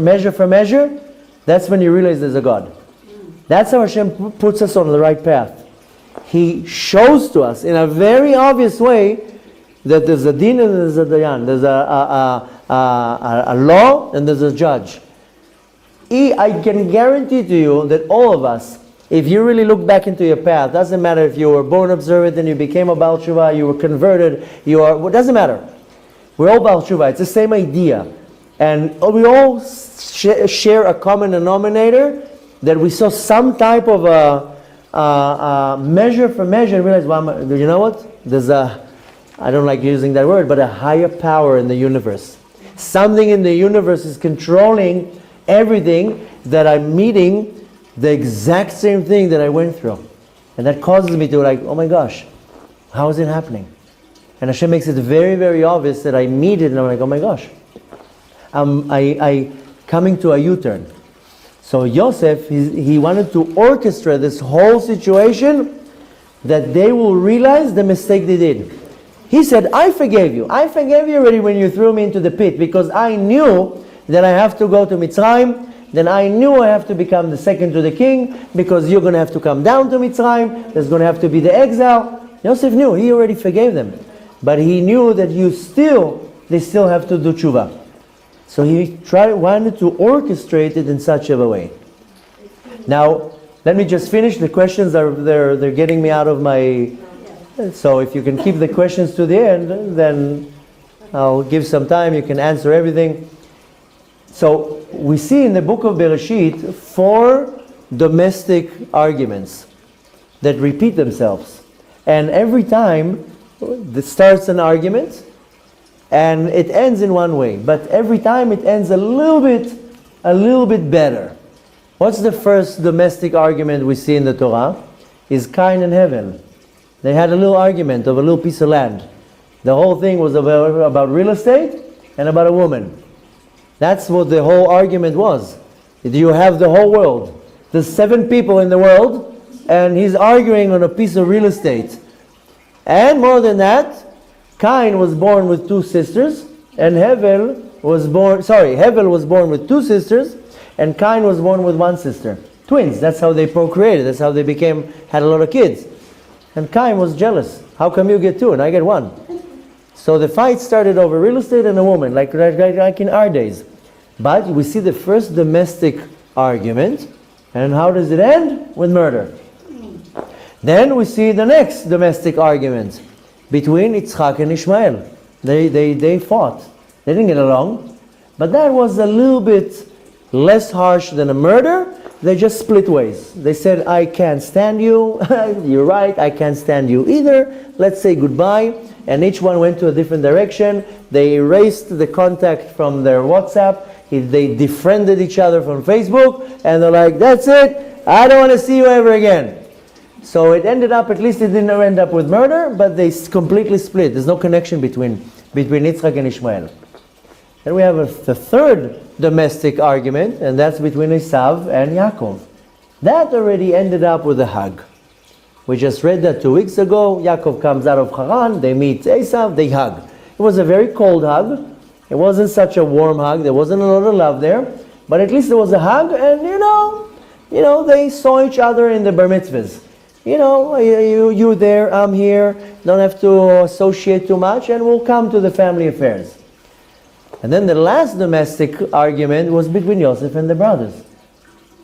[SPEAKER 1] measure for measure, that's when you realize there's a God. That's how Hashem puts us on the right path. He shows to us in a very obvious way that there's a din and there's a dayan. There's a law and there's a judge. I can guarantee to you that all of us, if you really look back into your path, doesn't matter if you were born observant and you became a Baal Tshuva, you were converted, it doesn't matter. We're all Baal Tshuva. It's the same idea. And we all share a common denominator, that we saw some type of a measure for measure and realized, well, you know what? There's I don't like using that word, but a higher power in the universe. Something in the universe is controlling everything that I'm meeting the exact same thing that I went through. And that causes me to like, oh my gosh, how is it happening? And Hashem makes it very, very obvious that I meet it and I'm like, oh my gosh. I coming to a U-turn. So Yosef, he wanted to orchestrate this whole situation that they will realize the mistake they did. He said, I forgave you. I forgave you already when you threw me into the pit, because I knew that I have to go to Mitzrayim. Then I knew I have to become the second to the king, because you're going to have to come down to Mitzrayim. There's going to have to be the exile. Yosef knew. He already forgave them. But he knew that they still have to do tshuva. So he wanted to orchestrate it in such a way. Now, let me just finish. The questions they're getting me out of my... So if you can keep the questions to the end, then I'll give some time. You can answer everything. So we see in the book of Bereshit 4 domestic arguments that repeat themselves. And every time it starts an argument and it ends in one way. But every time it ends a little bit better. What's the first domestic argument we see in the Torah? Is Cain and Hevel. They had a little argument of a little piece of land. The whole thing was about real estate and about a woman. That's what the whole argument was. You have the whole world. There's 7 people in the world, and he's arguing on a piece of real estate. And more than that, Cain was born with 2 sisters, and Hevel was born with 2 sisters, and Cain was born with 1 sister. Twins. That's how they procreated. That's how they had a lot of kids. And Cain was jealous. How come you get 2 and I get 1? So the fight started over real estate and a woman, like in our days. But we see the first domestic argument, and how does it end? With murder. Then we see the next domestic argument between Yitzchak and Ishmael. They fought. They didn't get along, but that was a little bit less harsh than a murder. They just split ways. They said, I can't stand you. You're right, I can't stand you either. Let's say goodbye. And each one went to a different direction. They erased the contact from their WhatsApp. They defriended each other from Facebook. And they're like, that's it. I don't want to see you ever again. So it ended up, at least it didn't end up with murder, but they completely split. There's no connection between Yitzchak and Ishmael. Then we have the third domestic argument, and that's between Esav and Yaakov. That already ended up with a hug. We just read that 2 weeks ago. Yaakov comes out of Haran, they meet Esav, they hug. It was a very cold hug. It wasn't such a warm hug. There wasn't a lot of love there. But at least there was a hug, and you know, they saw each other in the bar mitzvahs. You're there, I'm here, don't have to associate too much, and we'll come to the family affairs. And then the last domestic argument was between Yosef and the brothers.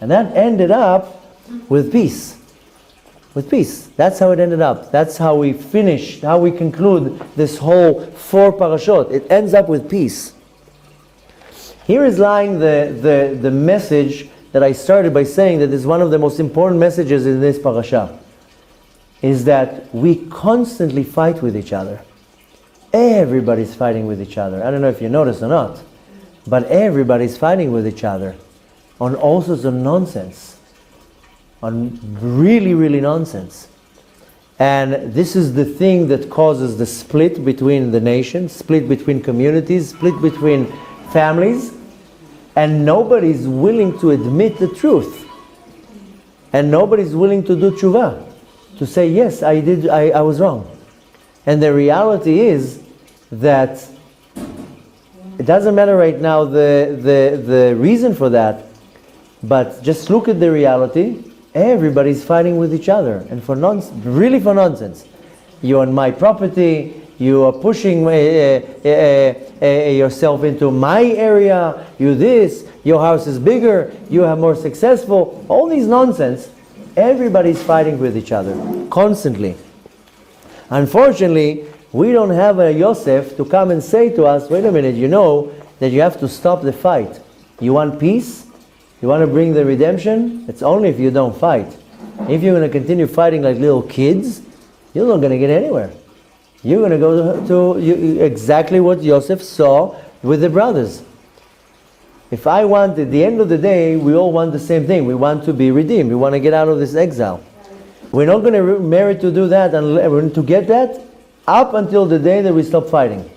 [SPEAKER 1] And that ended up with peace. With peace. That's how it ended up. That's how we finished, how we conclude this whole 4 parashot. It ends up with peace. Here is lying the message that I started by saying that is one of the most important messages in this parasha. Is that we constantly fight with each other. Everybody's fighting with each other. I don't know if you noticed or not, but everybody's fighting with each other on all sorts of nonsense. On really, really nonsense. And this is the thing that causes the split between the nation, split between communities, split between families, and nobody's willing to admit the truth. And nobody's willing to do tshuva. To say, yes, I was wrong. And the reality is that it doesn't matter right now the reason for that, but just look at the reality. Everybody's fighting with each other, and for nonsense. You're on my property, you are pushing yourself into my area, you this, your house is bigger, you are more successful, all these nonsense. Everybody's fighting with each other, constantly. Unfortunately, we don't have a Yosef to come and say to us, wait a minute, you know that you have to stop the fight. You want peace? You want to bring the redemption? It's only if you don't fight. If you're going to continue fighting like little kids, you're not going to get anywhere. You're going to go to exactly what Yosef saw with the brothers. If I want, at the end of the day, we all want the same thing. We want to be redeemed. We want to get out of this exile. We're not going to merit to do that and to get that up until the day that we stop fighting.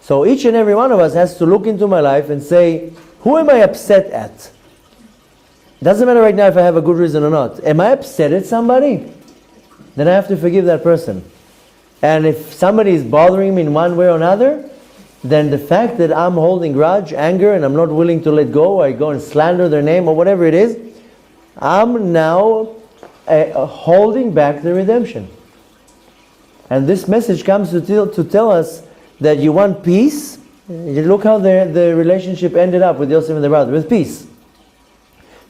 [SPEAKER 1] So each and every one of us has to look into my life and say, who am I upset at? Doesn't matter right now if I have a good reason or not. Am I upset at somebody? Then I have to forgive that person. And if somebody is bothering me in one way or another, then the fact that I'm holding grudge, anger, and I'm not willing to let go, or I go and slander their name or whatever it is, I'm now holding back the redemption. And this message comes to tell us that you want peace. Look how the relationship ended up with Yosef and the brother, with peace.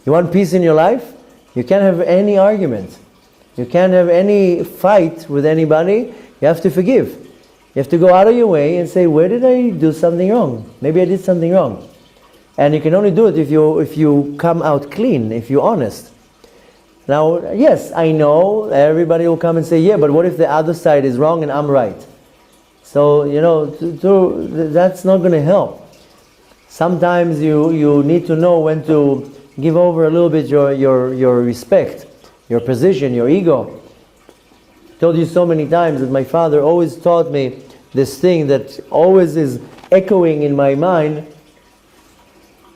[SPEAKER 1] You want peace in your life? You can't have any argument. You can't have any fight with anybody. You have to forgive. You have to go out of your way and say, where did I do something wrong? Maybe I did something wrong. And you can only do it if you come out clean, if you're honest. Now, yes, I know everybody will come and say, yeah, but what if the other side is wrong and I'm right? So, that's not going to help. Sometimes you need to know when to give over a little bit your respect, your position, your ego. I told you so many times that my father always taught me this thing that always is echoing in my mind,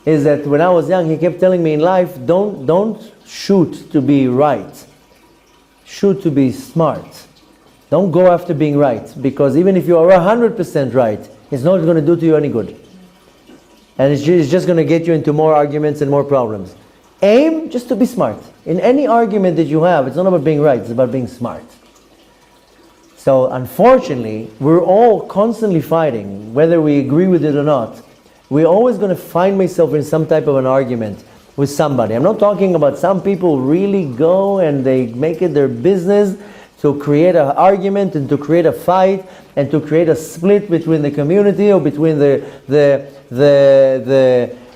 [SPEAKER 1] is that when I was young, he kept telling me in life, don't shoot to be right. Shoot to be smart. Don't go after being right, because even if you are 100% right, it's not going to do to you any good. And it's just going to get you into more arguments and more problems. Aim just to be smart. In any argument that you have, it's not about being right, it's about being smart. So unfortunately, we're all constantly fighting, whether we agree with it or not. We're always going to find myself in some type of an argument with somebody. I'm not talking about some people really go and they make it their business to create an argument and to create a fight and to create a split between the community or between the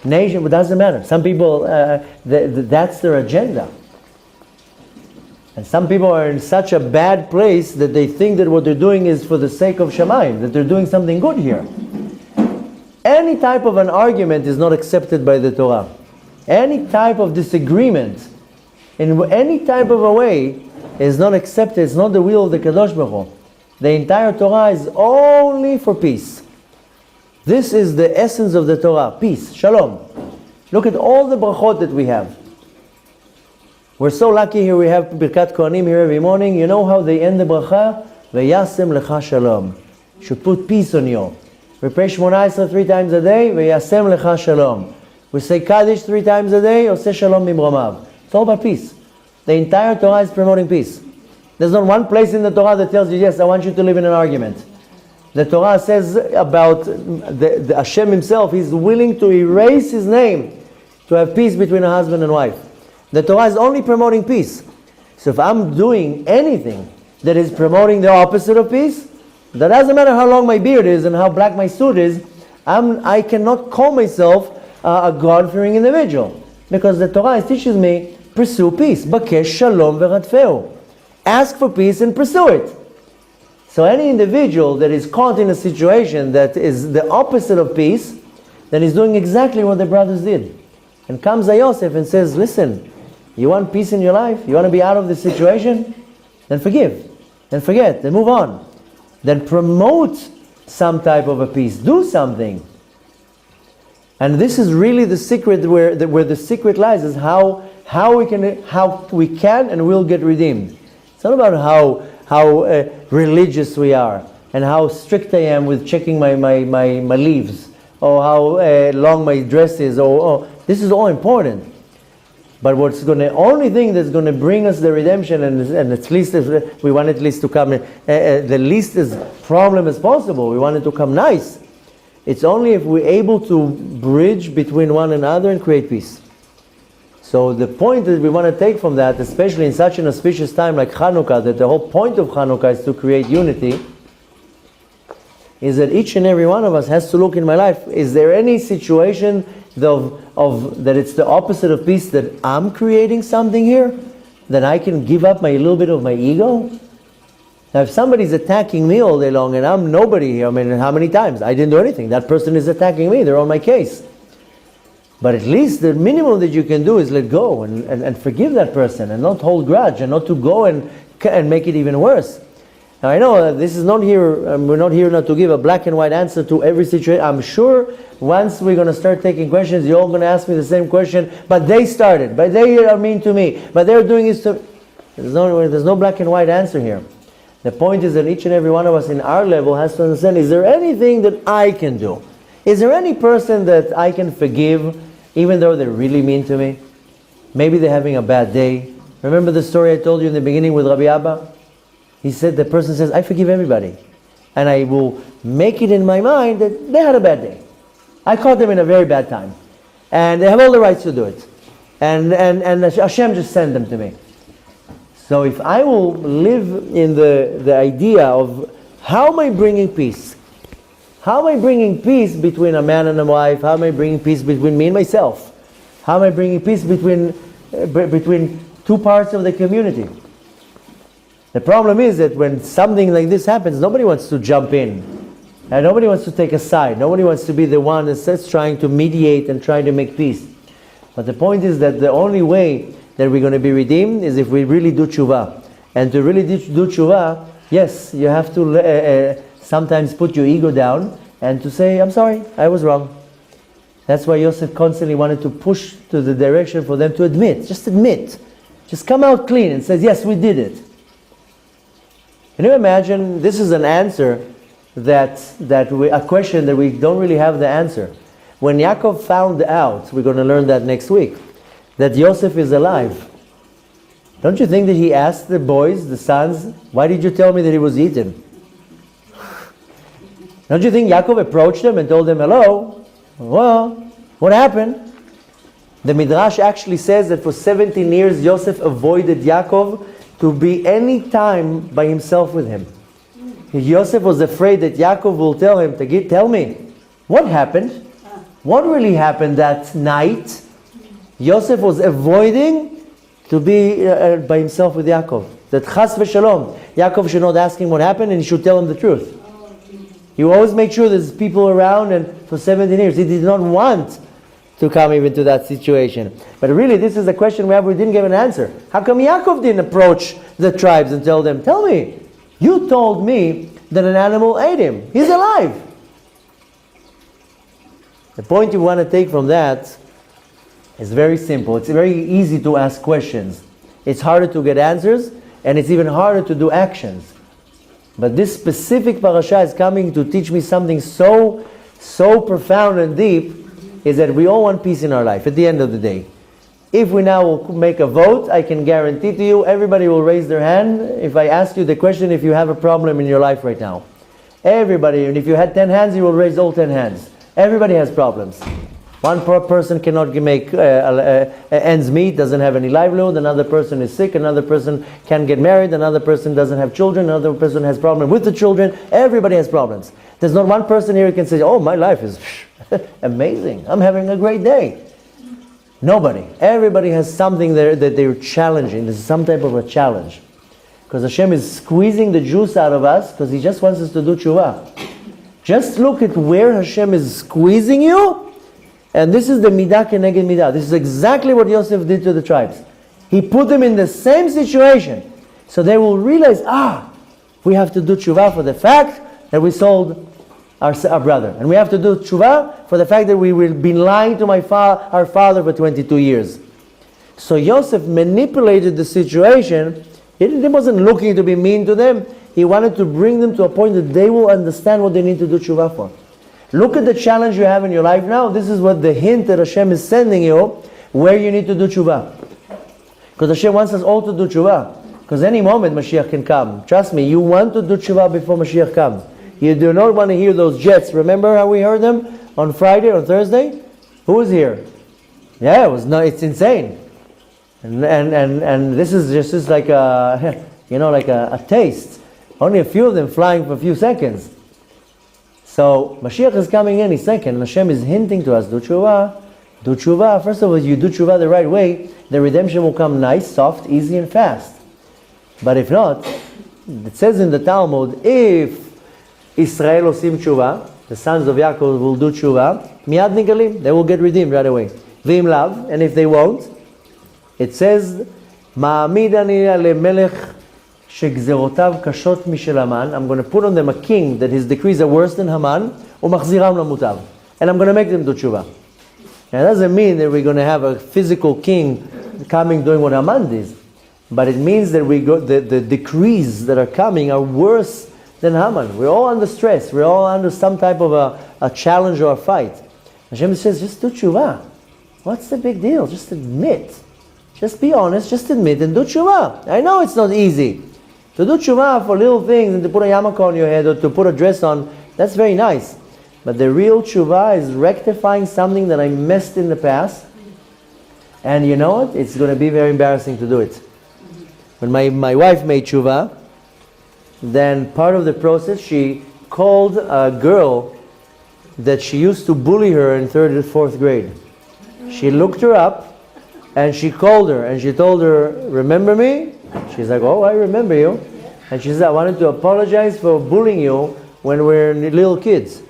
[SPEAKER 1] nation. It doesn't matter. Some people, that's their agenda. And some people are in such a bad place that they think that what they're doing is for the sake of Shamayim, that they're doing something good here. Any type of an argument is not accepted by the Torah. Any type of disagreement, in any type of a way, is not accepted. It's not the will of the Kadosh Baruch Hu. The entire Torah is only for peace. This is the essence of the Torah, peace, shalom. Look at all the brachot that we have. We're so lucky here, we have Birkat Kohanim here every morning. You know how they end the bracha? V'yasem lecha shalom. You should put peace on you. We pray Shmona Esrei 3 times a day. V'yasem lecha shalom. We say Kaddish 3 times a day. Oseh shalom mimromav. It's all about peace. The entire Torah is promoting peace. There's not one place in the Torah that tells you, yes, I want you to live in an argument. The Torah says about the Hashem himself, he's willing to erase his name to have peace between a husband and wife. The Torah is only promoting peace. So if I'm doing anything that is promoting the opposite of peace, that doesn't matter how long my beard is and how black my suit is, I cannot call myself a God-fearing individual. Because the Torah teaches me, pursue peace. Bakesh shalom v'radfeu. Ask for peace and pursue it. So any individual that is caught in a situation that is the opposite of peace, then he's doing exactly what the brothers did. And comes a Yosef and says, listen, you want peace in your life? You want to be out of this situation? Then forgive. Then forget. Then move on. Then promote some type of a peace. Do something. And this is really the secret where the secret lies, is how we can and will get redeemed. It's not about how religious we are and how strict I am with checking my leaves, or how long my dress is, or this is all important. But only thing that's going to bring us the redemption, and at least we want at least to come the least as problem as possible. We want it to come nice. It's only if we're able to bridge between one another and create peace. So the point that we want to take from that, especially in such an auspicious time like Hanukkah, that the whole point of Hanukkah is to create unity, is that each and every one of us has to look in my life, is there any situation of that it's the opposite of peace, that I'm creating something here, that I can give up my little bit of my ego? Now if somebody's attacking me all day long and I'm nobody here, I mean, how many times? I didn't do anything. That person is attacking me. They're on my case. But at least the minimum that you can do is let go and forgive that person and not hold grudge and not to go and make it even worse. Now I know this is not here, we're not here not to give a black and white answer to every situation. I'm sure once we're going to start taking questions, you're all going to ask me the same question, but they started, but they are mean to me, but they're doing this to... There's no black and white answer here. The point is that each and every one of us in our level has to understand, is there anything that I can do? Is there any person that I can forgive even though they're really mean to me? Maybe they're having a bad day. Remember the story I told you in the beginning with Rabbi Abba? He said, the person says, I forgive everybody. And I will make it in my mind that they had a bad day. I caught them in a very bad time. And they have all the rights to do it. And Hashem just sent them to me. So if I will live in the idea of how am I bringing peace? How am I bringing peace between a man and a wife? How am I bringing peace between me and myself? How am I bringing peace between two parts of the community? The problem is that when something like this happens, nobody wants to jump in. And nobody wants to take a side. Nobody wants to be the one that's trying to mediate and trying to make peace. But the point is that the only way that we're going to be redeemed is if we really do tshuva. And to really do tshuva, yes, you have to sometimes put your ego down and to say, I'm sorry, I was wrong. That's why Yosef constantly wanted to push to the direction for them to admit. Just admit. Just come out clean and says, yes, we did it. Can you imagine? This is an answer a question that we don't really have the answer. When Yaakov found out, we're going to learn that next week, that Yosef is alive. Don't you think that he asked the boys, the sons, why did you tell me that he was eaten? Don't you think Yaakov approached them and told them, hello, well, what happened? The Midrash actually says that for 17 years Yosef avoided Yaakov to be any time by himself with him. Yosef was afraid that Yaakov will tell him, tell me, what happened? What really happened that night? Yosef was avoiding to be by himself with Yaakov. That chas v'shalom, Yaakov should not ask him what happened and he should tell him the truth. He always made sure there's people around, and for 17 years he did not want to come even to that situation. But really, this is a question we didn't give an answer. How come Yaakov didn't approach the tribes and tell them, tell me, you told me that an animal ate him. He's alive. The point you want to take from that is very simple. It's very easy to ask questions. It's harder to get answers, and it's even harder to do actions. But this specific parasha is coming to teach me something so profound and deep, is that we all want peace in our life at the end of the day. If we now will make a vote, I can guarantee to you, everybody will raise their hand if I ask you the question if you have a problem in your life right now. Everybody, and if you had 10 hands, you will raise all 10 hands. Everybody has problems. One person cannot make ends meet, doesn't have any livelihood. Another person is sick. Another person can't get married. Another person doesn't have children. Another person has problem with the children. Everybody has problems. There's not one person here who can say, oh, my life is amazing. I'm having a great day. Nobody. Everybody has something there that they're challenging. There's some type of a challenge. Because Hashem is squeezing the juice out of us because He just wants us to do tshuva. Just look at where Hashem is squeezing you. And this is the midah keneged midah. This is exactly what Yosef did to the tribes. He put them in the same situation. So they will realize, we have to do tshuva for the fact that we sold our brother. And we have to do tshuva for the fact that we will be lying to our father for 22 years. So Yosef manipulated the situation. He wasn't looking to be mean to them. He wanted to bring them to a point that they will understand what they need to do tshuva for. Look at the challenge you have in your life now. This is what the hint that Hashem is sending you, where you need to do tshuva. Because Hashem wants us all to do tshuva. Because any moment Mashiach can come. Trust me, you want to do tshuva before Mashiach comes. You do not want to hear those jets. Remember how we heard them on Friday or Thursday? Who was here? Yeah, it's insane. And this is just like a, like a taste. Only a few of them flying for a few seconds. So Mashiach is coming any second, and Hashem is hinting to us, do tshuva. Do tshuva. First of all, you do tshuva the right way, the redemption will come nice, soft, easy, and fast. But if not, it says in the Talmud, if Israel osim tshuva, the sons of Yaakov will do tshuva, miyad nigalim, they will get redeemed right away. V'im lav, and if they won't, it says, Ma'amid ani lemelech shegzerotav kashot mishel Haman. I'm going to put on them a king that his decrees are worse than Haman, u'machziram lamutav. And I'm going to make them do tshuva. Now, it doesn't mean that we're going to have a physical king coming doing what Haman did. But it means that the decrees that are coming are worse than Haman. We're all under stress. We're all under some type of a challenge or a fight. Hashem says, just do tshuva. What's the big deal? Just admit. Just be honest. Just admit and do tshuva. I know it's not easy. To do tshuva for little things and to put a yarmulke on your head or to put a dress on, that's very nice. But the real tshuva is rectifying something that I messed in the past. And you know what? It's going to be very embarrassing to do it. When my wife made tshuva, then part of the process, she called a girl that she used to bully her in 3rd and 4th grade. She looked her up and she called her and she told her, remember me? She's like, oh, I remember you. And she said, I wanted to apologize for bullying you when we were little kids.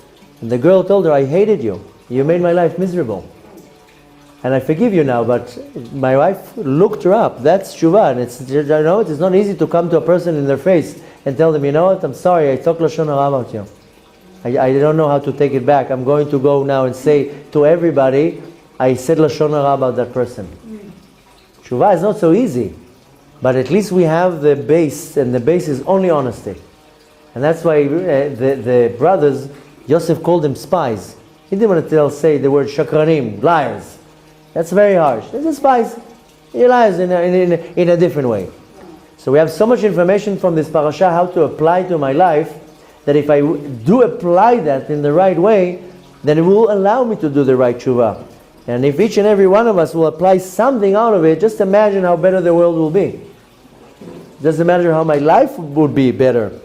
[SPEAKER 1] And the girl told her, I hated you. You made my life miserable. And I forgive you now, but my wife looked her up. That's tshuva. And it's not easy to come to a person in their face and tell them, you know what, I'm sorry, I talked lashon hara about you. I don't know how to take it back. I'm going to go now and say to everybody, I said lashon hara about that person. Tshuva is not so easy. But at least we have the base, and the base is only honesty. And that's why the brothers, Yosef called them spies. He didn't want to say the word shakranim, liars. That's very harsh. They're spies. He lies in a different way. So we have so much information from this parasha how to apply to my life, that if I do apply that in the right way, then it will allow me to do the right tshuva. And if each and every one of us will apply something out of it, just imagine how better the world will be. Doesn't matter how my life would be better.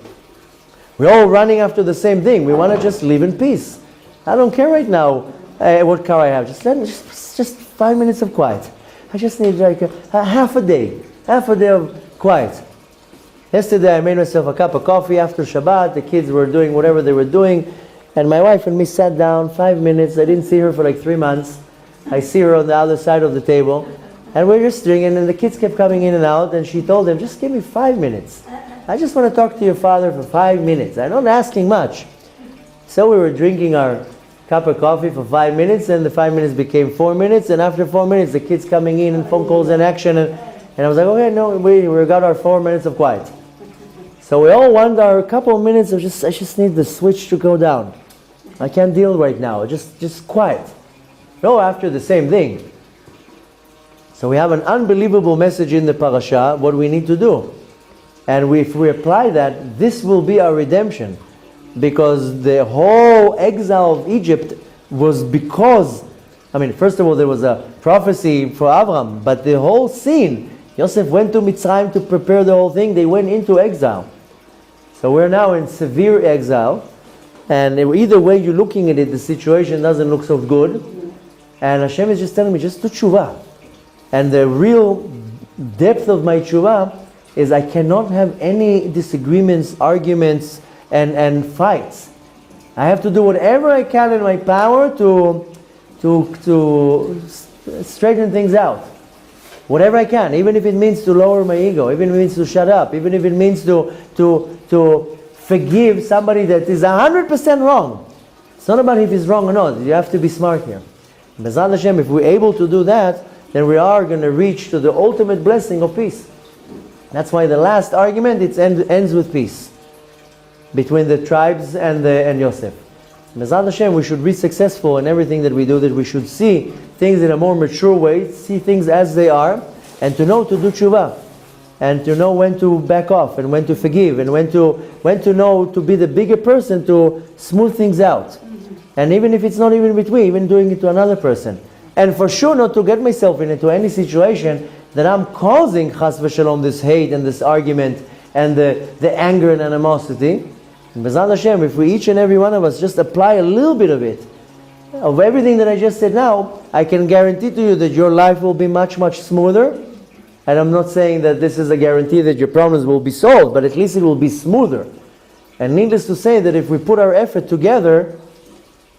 [SPEAKER 1] We're all running after the same thing. We want to just live in peace. I don't care right now what car I have. Just 5 minutes of quiet. I just need like a half a day of quiet. Yesterday I made myself a cup of coffee after Shabbat. The kids were doing whatever they were doing. And my wife and me sat down 5 minutes. I didn't see her for like 3 months. I see her on the other side of the table. And we're just drinking, and the kids kept coming in and out. And she told them, just give me 5 minutes. I just want to talk to your father for 5 minutes. I'm not asking much. So we were drinking our cup of coffee for 5 minutes, and the 5 minutes became 4 minutes. And after 4 minutes, the kids coming in and phone calls and action. And I was like, okay, no, we got our 4 minutes of quiet. So we all want our couple of minutes of I just need the switch to go down. I can't deal right now. Just quiet. No, after the same thing. So we have an unbelievable message in the parasha, what we need to do. And if we apply that, this will be our redemption. Because the whole exile of Egypt was because, first of all, there was a prophecy for Avram, but the whole scene, Yosef went to Mitzrayim to prepare the whole thing, they went into exile. So we're now in severe exile, and either way you're looking at it, the situation doesn't look so good. And Hashem is just telling me, just do tshuva. And the real depth of my tshuva is I cannot have any disagreements, arguments, and fights. I have to do whatever I can in my power to straighten things out. Whatever I can, even if it means to lower my ego, even if it means to shut up, even if it means to forgive somebody that is 100% wrong. It's not about if he's wrong or not. You have to be smart here. B'ezrat Hashem, if we're able to do that, then we are going to reach to the ultimate blessing of peace. That's why the last argument, it ends with peace between the tribes and Yosef. B'ezrat Hashem, we should be successful in everything that we do, that we should see things in a more mature way, see things as they are, and to know to do tshuva, and to know when to back off, and when to forgive, and when to know to be the bigger person to smooth things out. And even if it's not even between, even doing it to another person. And for sure not to get myself into any situation that I'm causing chas v'shalom, this hate and this argument and the anger and animosity. And b'ezrat Hashem, if we each and every one of us just apply a little bit of it, of everything that I just said now, I can guarantee to you that your life will be much, much smoother. And I'm not saying that this is a guarantee that your problems will be solved, but at least it will be smoother. And needless to say that if we put our effort together,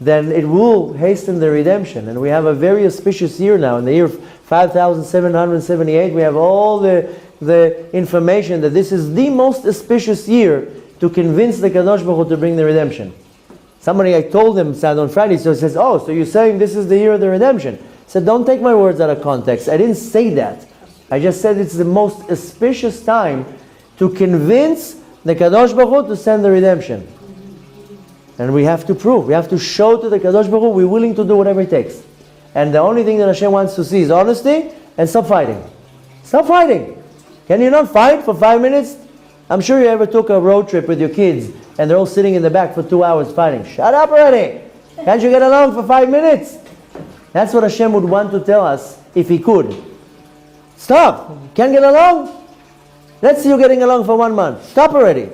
[SPEAKER 1] then it will hasten the redemption. And we have a very auspicious year now. In the year 5778, we have all the information that this is the most auspicious year to convince the Kadosh Baruch Hu to bring the redemption. Somebody, I told him on Friday, so he says, oh, so you're saying this is the year of the redemption. I said, don't take my words out of context. I didn't say that. I just said it's the most auspicious time to convince the Kadosh Baruch Hu to send the redemption. And we have to prove, we have to show to the Kadosh Baruch Hu we're willing to do whatever it takes. And the only thing that Hashem wants to see is honesty and stop fighting. Stop fighting. Can you not fight for 5 minutes? I'm sure you ever took a road trip with your kids and they're all sitting in the back for 2 hours fighting. Shut up already! Can't you get along for 5 minutes? That's what Hashem would want to tell us if He could. Stop! Can't get along? Let's see you getting along for 1 month. Stop already!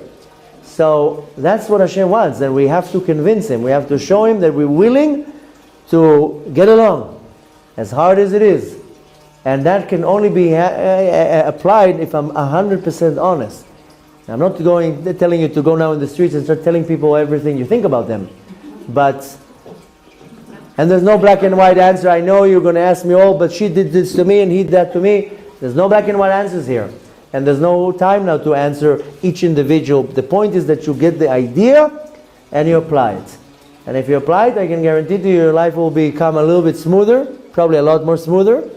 [SPEAKER 1] So that's what Hashem wants, and we have to convince Him. We have to show Him that we're willing to get along, as hard as it is. And that can only be applied if I'm 100% honest. I'm not telling you to go now in the streets and start telling people everything you think about them. And there's no black and white answer. I know you're going to ask me, oh, but she did this to me and he did that to me. There's no black and white answers here. And there's no time now to answer each individual. The point is that you get the idea and you apply it. And if you apply it, I can guarantee to you your life will become a little bit smoother, probably a lot more smoother.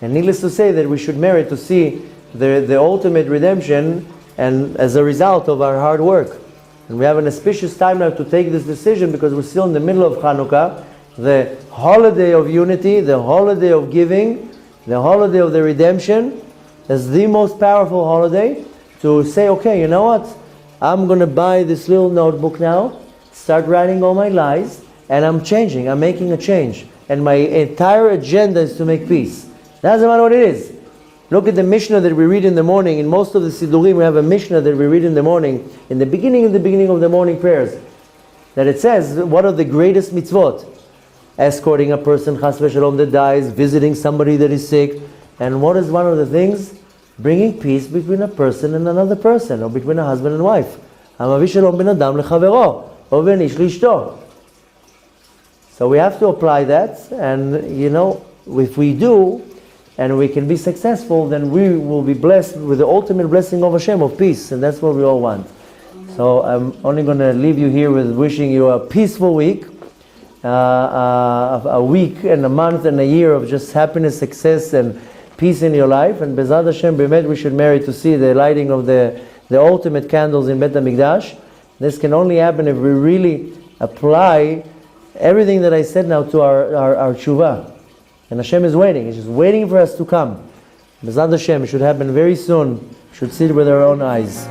[SPEAKER 1] And needless to say that we should merit to see the ultimate redemption, and as a result of our hard work. And we have an auspicious time now to take this decision because we're still in the middle of Hanukkah, the holiday of unity, the holiday of giving, the holiday of the redemption. As the most powerful holiday to say, okay, you know what? I'm going to buy this little notebook now, start writing all my lies, and I'm changing. I'm making a change. And my entire agenda is to make peace. Doesn't matter what it is. Look at the Mishnah that we read in the morning. In most of the Sidurim, we have a Mishnah that we read in the morning, in the beginning of the morning prayers, that it says, what are the greatest mitzvot? Escorting a person, chas v'shalom, that dies, visiting somebody that is sick. And what is one of the things? Bringing peace between a person and another person, or between a husband and wife. So we have to apply that, and if we do, and we can be successful, then we will be blessed with the ultimate blessing of Hashem, of peace, and that's what we all want. So I'm only going to leave you here with wishing you a peaceful week, a week and a month and a year of just happiness, success, and peace in your life. And Bezat Hashem, Bemet, we should merit to see the lighting of the ultimate candles in Bet HaMikdash. This can only happen if we really apply everything that I said now to our tshuva. And Hashem is waiting. He's just waiting for us to come. Bezat Hashem, it should happen very soon. We should see it with our own eyes.